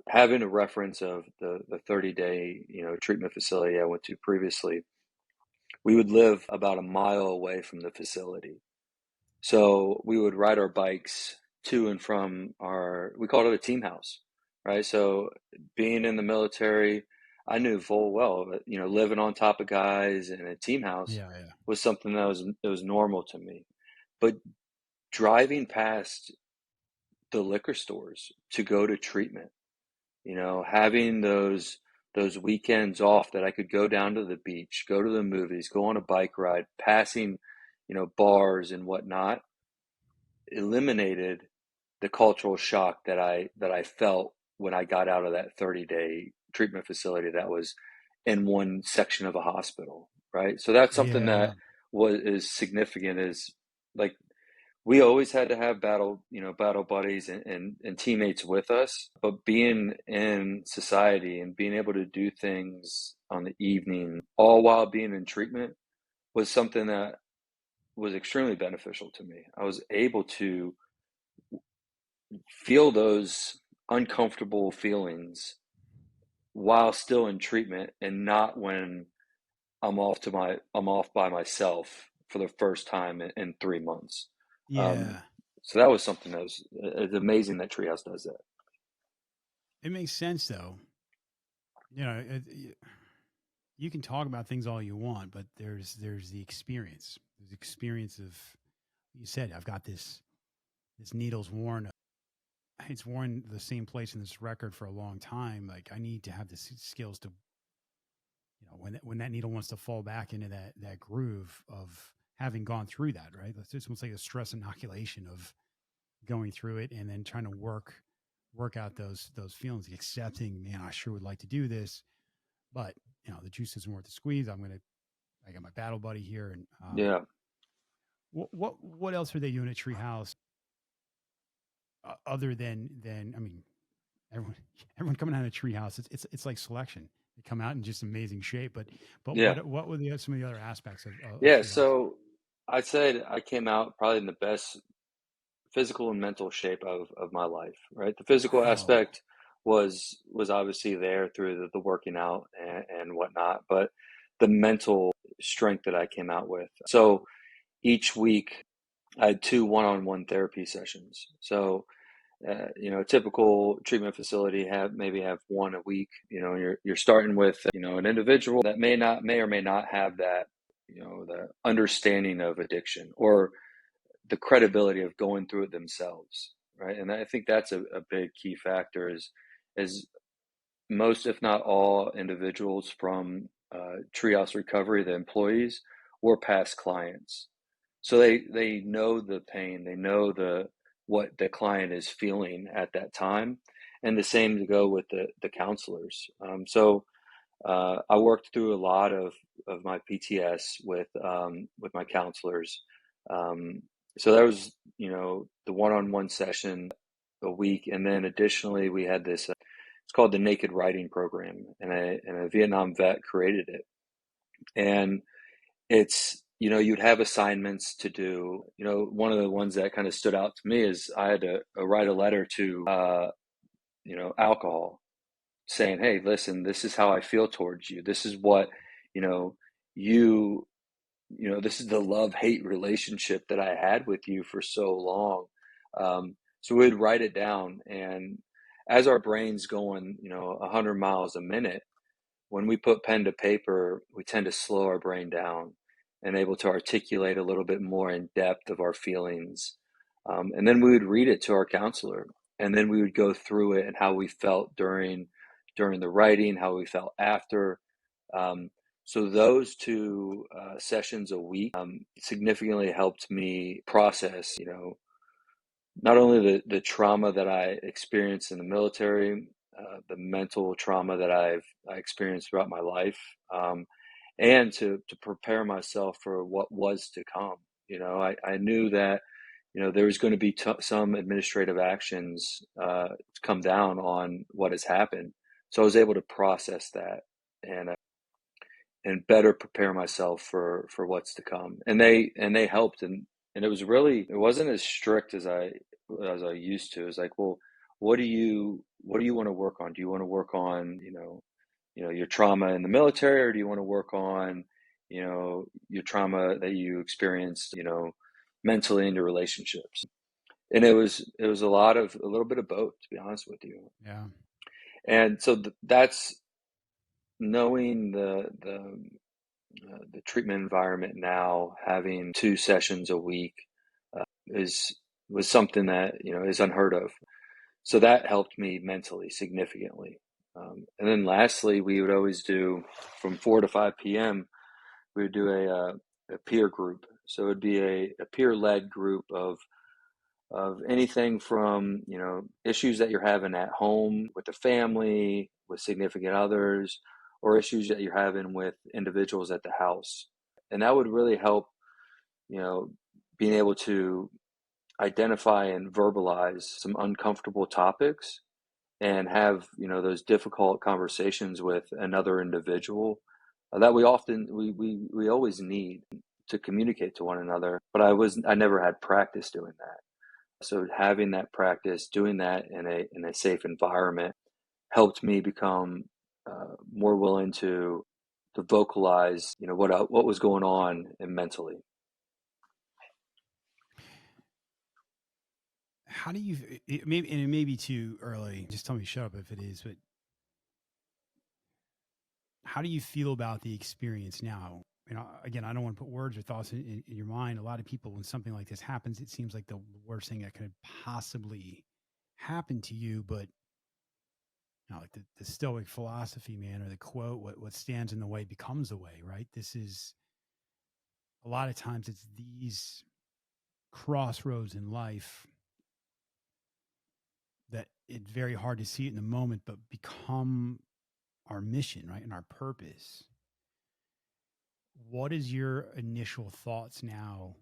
Speaker 1: having a reference of the 30-day, treatment facility I went to previously, we would live about a mile away from the facility. So we would ride our bikes to and from we called it a team house, right? So being in the military, I knew full well that, living on top of guys in a team house
Speaker 2: Yeah, yeah.
Speaker 1: was something that was normal to me. But driving past the liquor stores to go to treatment, having those weekends off that I could go down to the beach, go to the movies, go on a bike ride, passing, bars and whatnot, eliminated the cultural shock that I felt when I got out of that 30-day treatment facility that was in one section of a hospital, right? So that's something
Speaker 2: Yeah.
Speaker 1: that is significant, is like we always had to have battle buddies and teammates with us, but being in society and being able to do things on the evening, all while being in treatment, was something that was extremely beneficial to me. I was able to feel those uncomfortable feelings while still in treatment, and not when I'm off by myself for the first time in 3 months. Um,
Speaker 2: Yeah.
Speaker 1: so that was something that was it's amazing that Treehouse does that.
Speaker 2: It makes sense though. You can talk about things all you want, but there's the experience. There's the experience of, you said, I've got this needle's worn. It's worn the same place in this record for a long time. Like, I need to have the skills to, when that needle wants to fall back into that groove of having gone through that, right? It's almost like a stress inoculation of going through it and then trying to work out those feelings, accepting, man, I sure would like to do this, but the juice isn't worth the squeeze. I got my battle buddy here, and
Speaker 1: Yeah,
Speaker 2: what else are they doing at Treehouse other than I mean, everyone everyone coming out of Treehouse, it's like selection. They come out in just amazing shape, but
Speaker 1: yeah,
Speaker 2: what were some of the other aspects of
Speaker 1: yeah.
Speaker 2: Treehouse?
Speaker 1: So I'd say I came out probably in the best physical and mental shape of my life. Right, the physical
Speaker 2: Wow.
Speaker 1: aspect was obviously there through the working out and whatnot, but the mental strength that I came out with. So each week I had two one-on-one therapy sessions. So a typical treatment facility have one a week. You're starting with an individual that may or may not have that the understanding of addiction or the credibility of going through it themselves, right? And I think that's a big key factor, is most, if not all, individuals from Treehouse Recovery, the employees, were past clients. So they know the pain, they know what the client is feeling at that time, and the same to go with the counselors. So I worked through a lot of my PTS with my counselors. Um, so that was the one-on-one session a week, and then additionally we had this. It's called the Naked Writing Program, and a Vietnam vet created it, and it's you'd have assignments to do. One of the ones that kind of stood out to me is I had to write a letter to alcohol, saying, hey, listen, this is how I feel towards you, this is what you know you this is the love-hate relationship that I had with you for so long. So we'd write it down, and as our brain's going 100 miles a minute, when we put pen to paper, we tend to slow our brain down and able to articulate a little bit more in depth of our feelings. And then we would read it to our counselor, and then we would go through it and how we felt during the writing, how we felt after. Um, so those two sessions a week significantly helped me process, not only the trauma that I experienced in the military, the mental trauma that I experienced throughout my life, and to prepare myself for what was to come. I knew that there was going to be some administrative actions to come down on what has happened, so I was able to process that and better prepare myself for what's to come. And they helped, and it wasn't as strict as I used to. It's like, well, what do you want to work on? Do you want to work on your trauma in the military, or do you want to work on your trauma that you experienced mentally in your relationships? And it was a little bit of both, to be honest with you.
Speaker 2: Yeah.
Speaker 1: And so that's knowing the treatment environment now, having two sessions a week is was something that is unheard of. So that helped me mentally significantly. And then lastly, we would always do from 4 to 5 p.m. We would do a peer group. So it'd be a peer-led group of anything from, issues that you're having at home with the family, with significant others, or issues that you're having with individuals at the house. And that would really help, you know, being able to identify and verbalize some uncomfortable topics and have, those difficult conversations with another individual that we always need to communicate to one another. But I never had practice doing that. So having that practice, doing that in a safe environment, helped me become more willing to vocalize, what was going on mentally.
Speaker 2: How do you, maybe, and it may be too early, just tell me shut up if it is, but how do you feel about the experience now? Again, I don't want to put words or thoughts in your mind. A lot of people, when something like this happens, it seems like the worst thing that could possibly happen to you. But like the Stoic philosophy, man, or the quote, what stands in the way becomes the way, right? This is a lot of times it's these crossroads in life that it's very hard to see it in the moment, but become our mission, right? And our purpose. What is your initial thoughts now?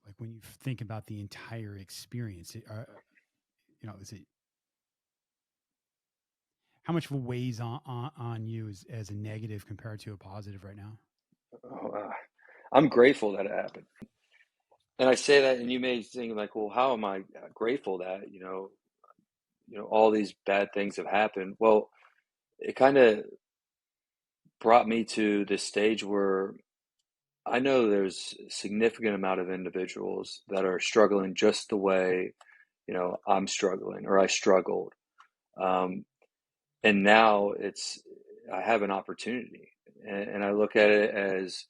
Speaker 2: Like when you think about the entire experience, is it, how much of a weighs on you as a negative compared to a positive right now?
Speaker 1: Oh, I'm grateful that it happened. And I say that, and you may think like, well, how am I grateful that, all these bad things have happened? Well, it kind of brought me to this stage where I know there's a significant amount of individuals that are struggling just the way, I'm struggling or I struggled. Um, and now I have an opportunity, and I look at it as,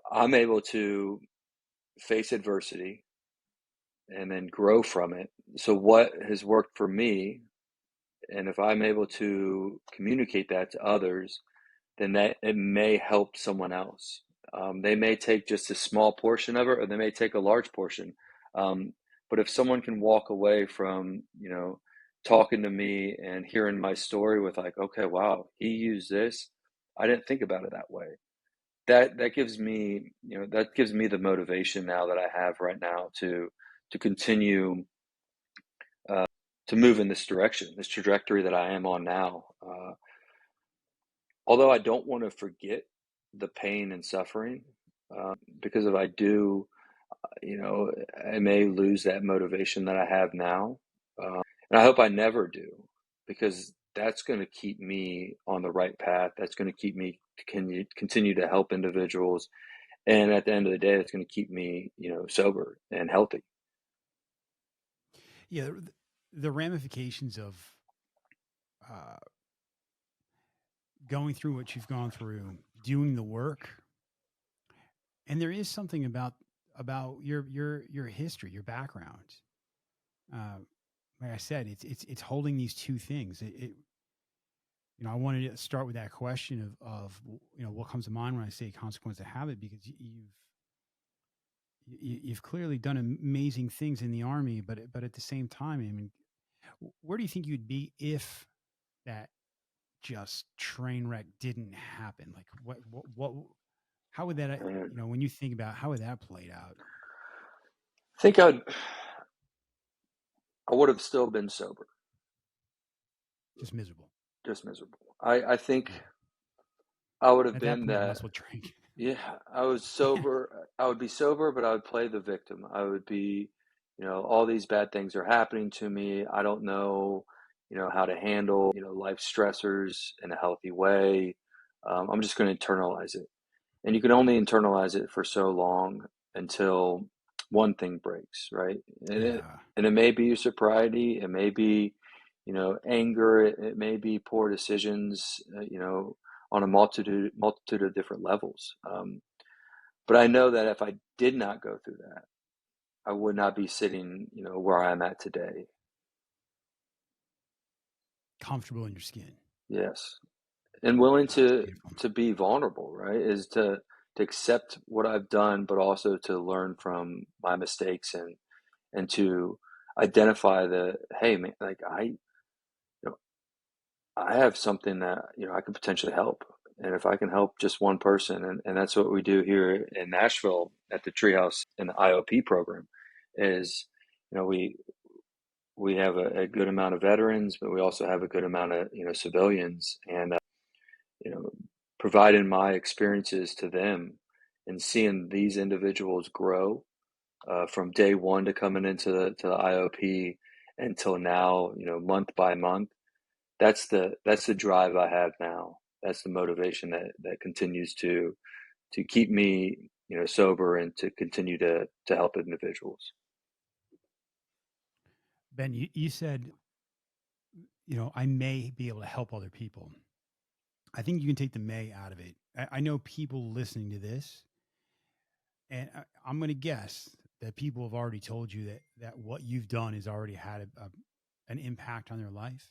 Speaker 1: I'm able to face adversity and then grow from it. So what has worked for me, and if I'm able to communicate that to others, then that it may help someone else. They may take just a small portion of it, or they may take a large portion. Um, but if someone can walk away from, talking to me and hearing my story with like, okay, wow, he used this. I didn't think about it that way. That gives me, that gives me the motivation now that I have right now to continue to move in this direction, this trajectory that I am on now. Although I don't want to forget the pain and suffering, because if I do, I may lose that motivation that I have now. And I hope I never do, because that's going to keep me on the right path. That's going to keep me continue to help individuals. And at the end of the day, it's going to keep me, sober and healthy.
Speaker 2: Yeah, the ramifications of uh, going through what you've gone through, doing the work, and there is something about your history, your background. Uh, like I said, it's holding these two things. I wanted to start with that question of what comes to mind when I say consequence of habit, because you've clearly done amazing things in the army, but at the same time, I mean, where do you think you'd be if that just train wreck didn't happen? Like what how would that, when you think about how would that played out?
Speaker 1: I think I would have still been sober,
Speaker 2: Just miserable.
Speaker 1: just miserable. I think
Speaker 2: Yeah.
Speaker 1: I would have
Speaker 2: At that
Speaker 1: been
Speaker 2: point, you might
Speaker 1: that.
Speaker 2: as well drink.
Speaker 1: Yeah, I was sober. I would be sober, but I would play the victim. I would be, all these bad things are happening to me. I don't know, how to handle, life stressors in a healthy way. I'm just going to internalize it. And you can only internalize it for so long until one thing breaks, right?
Speaker 2: Yeah.
Speaker 1: And it may be your sobriety, it may be, anger, it may be poor decisions, on a multitude of different levels. But I know that if I did not go through that, I would not be sitting, where I'm at today.
Speaker 2: Comfortable in your skin.
Speaker 1: Yes, and willing
Speaker 2: That's
Speaker 1: to
Speaker 2: beautiful.
Speaker 1: to be vulnerable, right? Is to to accept what I've done, but also to learn from my mistakes and to identify the, hey man, like know, I have something that, I could potentially help. And if I can help just one person, and that's what we do here in Nashville at the Treehouse in the IOP program, is, we have a good amount of veterans, but we also have a good amount of, civilians, and, you know, providing my experiences to them and seeing these individuals grow from day one to coming into the IOP until now, month by month. That's the drive I have now. That's the motivation that continues to keep me, sober and to continue to help individuals.
Speaker 2: Ben, you said, I may be able to help other people. I think you can take the may out of it. I know people listening to this, and I'm going to guess that people have already told you that what you've done has already had an impact on their life.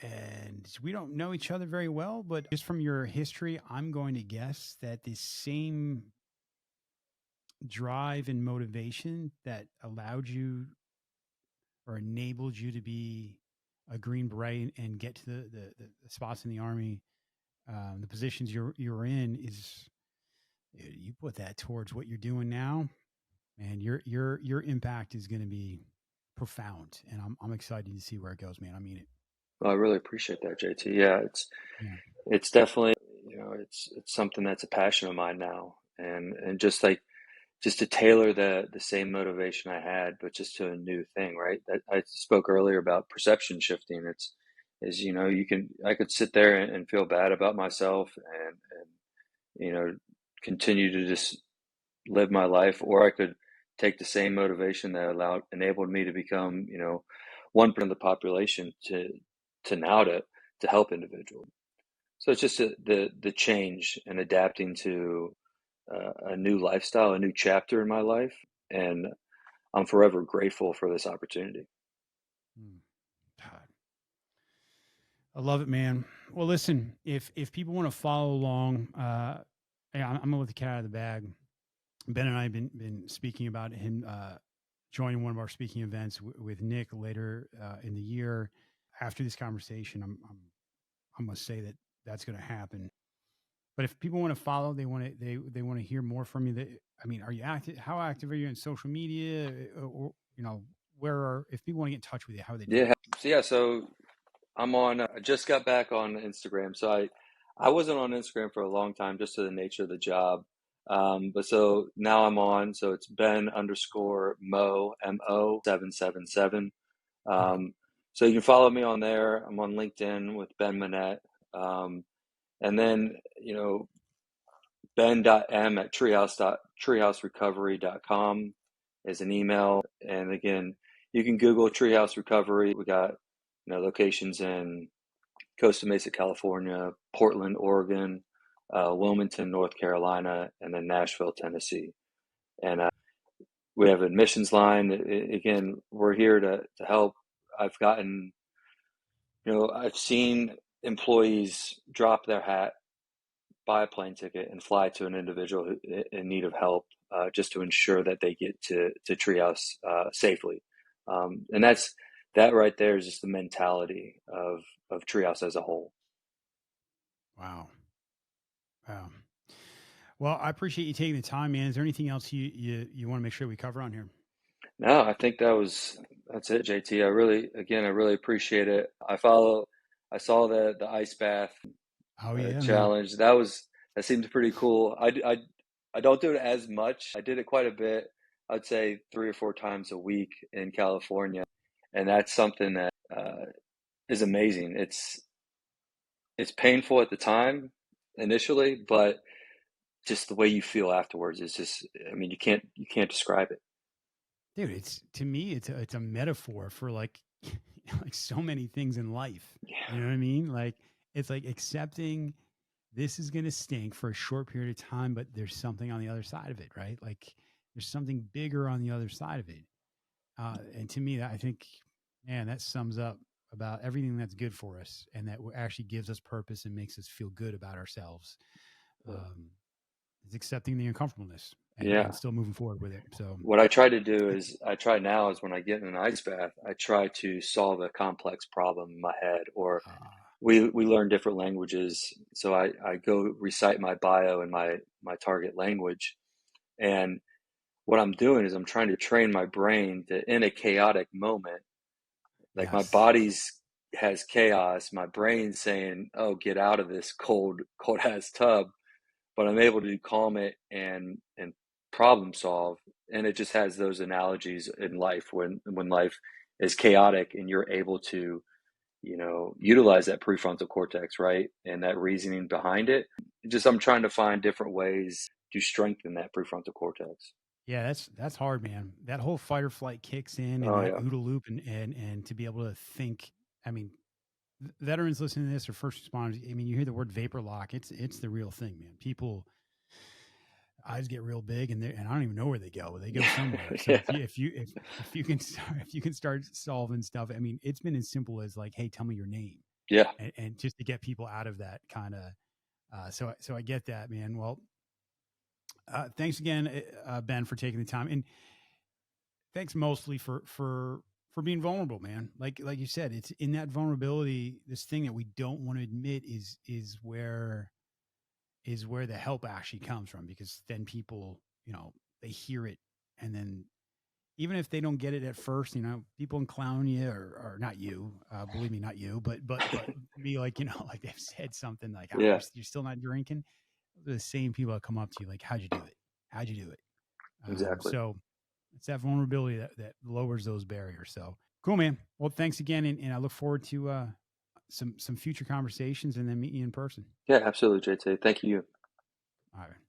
Speaker 2: And we don't know each other very well, but just from your history, I'm going to guess that the same drive and motivation that allowed you or enabled you to be a Green Beret and get to the spots in the Army, the positions you're in, is you put that towards what you're doing now, and your impact is going to be profound, and I'm excited to see where it goes, man. I mean it.
Speaker 1: Well, I really appreciate that, JT. Yeah,
Speaker 2: Yeah.
Speaker 1: it's definitely, it's something that's a passion of mine now, and just to tailor the same motivation I had, but just to a new thing, right? That I spoke earlier about perception shifting. I could sit there and feel bad about myself and continue to just live my life, or I could take the same motivation that enabled me to become, 1% of the population to now to help individuals. So it's just the change and adapting to a new lifestyle, a new chapter in my life, and I'm forever grateful for this opportunity.
Speaker 2: Mm. God, I love it, man. Well, listen, if people want to follow along, yeah, I'm gonna let the cat out of the bag. Ben and I have been speaking about him joining one of our speaking events with Nick later in the year. After this conversation, I'm going to say that that's going to happen. But if people want to follow, they want to hear more from you. I mean, are you active? How active are you in social media? Or if people want to get in touch with you, how are they doing?
Speaker 1: So I'm on. I just got back on Instagram. So I wasn't on Instagram for a long time, just to the nature of the job. But so now I'm on. So it's Ben underscore Mo 777.
Speaker 2: Okay.
Speaker 1: So you can follow me on there. I'm on LinkedIn with Ben Monnette. And then, ben.m at treehouserecovery.com is an email. And again, you can Google Treehouse Recovery. We got, locations in Costa Mesa, California, Portland, Oregon, Wilmington, North Carolina, and then Nashville, Tennessee. And we have an admissions line. Again, we're here to help. I've gotten, I've seen employees drop their hat, buy a plane ticket, and fly to an individual in need of help, just to ensure that they get to Treehouse safely. And that right there is just the mentality of Treehouse as a whole.
Speaker 2: Wow. Wow. Well, I appreciate you taking the time, man. Is there anything else you want to make sure we cover on here?
Speaker 1: No, I think that's it, JT. I really appreciate it. I saw the ice bath
Speaker 2: Oh yeah, man.
Speaker 1: challenge. That seemed pretty cool. I don't do it as much. I did it quite a bit. I'd say 3 or 4 times a week in California, and that's something that is amazing. It's painful at the time initially, but just the way you feel afterwards is just. I mean, you can't describe it.
Speaker 2: Dude, it's to me, it's a metaphor for like like so many things in life. You know what I mean? Like it's like accepting this is going to stink for a short period of time, but there's something on the other side of it, right? Like there's something bigger on the other side of it. And to me, I think, man, that sums up about everything that's good for us and that actually gives us purpose and makes us feel good about ourselves. um, it's accepting the uncomfortableness and
Speaker 1: Yeah.
Speaker 2: still moving forward with it. So
Speaker 1: What I try to do is I try now is when I get in an ice bath, I try to solve a complex problem in my head, or
Speaker 2: uh,
Speaker 1: we learn different languages. So I go recite my bio in my target language. And what I'm doing is I'm trying to train my brain to, in a chaotic moment, like my
Speaker 2: yes,
Speaker 1: body's has chaos, my brain's saying, "Oh, get out of this cold ass tub," but I'm able to calm it and problem solve. And it just has those analogies in life when life is chaotic and you're able to, utilize that prefrontal cortex, right? And that reasoning behind it. Just I'm trying to find different ways to strengthen that prefrontal cortex.
Speaker 2: yeah, that's hard, man. That whole fight or flight kicks in, and
Speaker 1: Oh
Speaker 2: that
Speaker 1: yeah.
Speaker 2: OODA loop, and to be able to think. I mean, veterans listening to this or first responders. I mean, you hear the word vapor lock. It's the real thing, man. People eyes get real big, and I don't even know where they go. They go somewhere. So
Speaker 1: Yeah.
Speaker 2: if you can start, if you can start solving stuff. I mean, it's been as simple as like, hey, tell me your name,
Speaker 1: Yeah.
Speaker 2: and just to get people out of that kind of. So I get that, man. Well, thanks again, Ben, for taking the time, and thanks mostly for being vulnerable, man. Like you said, it's in that vulnerability, this thing that we don't want to admit is where the help actually comes from, because then people, they hear it, and then even if they don't get it at first, people can clown you, or not you, believe me, not you, but be like, like they've said something like, "Ah,
Speaker 1: Yeah.
Speaker 2: you're still not drinking." The same people that come up to you like, "How'd you do it? How'd you do it?"
Speaker 1: Exactly.
Speaker 2: So it's that vulnerability that lowers those barriers. So cool, man. Well, thanks again, and I look forward to some future conversations, and then meet you in person.
Speaker 1: Yeah, absolutely, JT. Thank you.
Speaker 2: All right.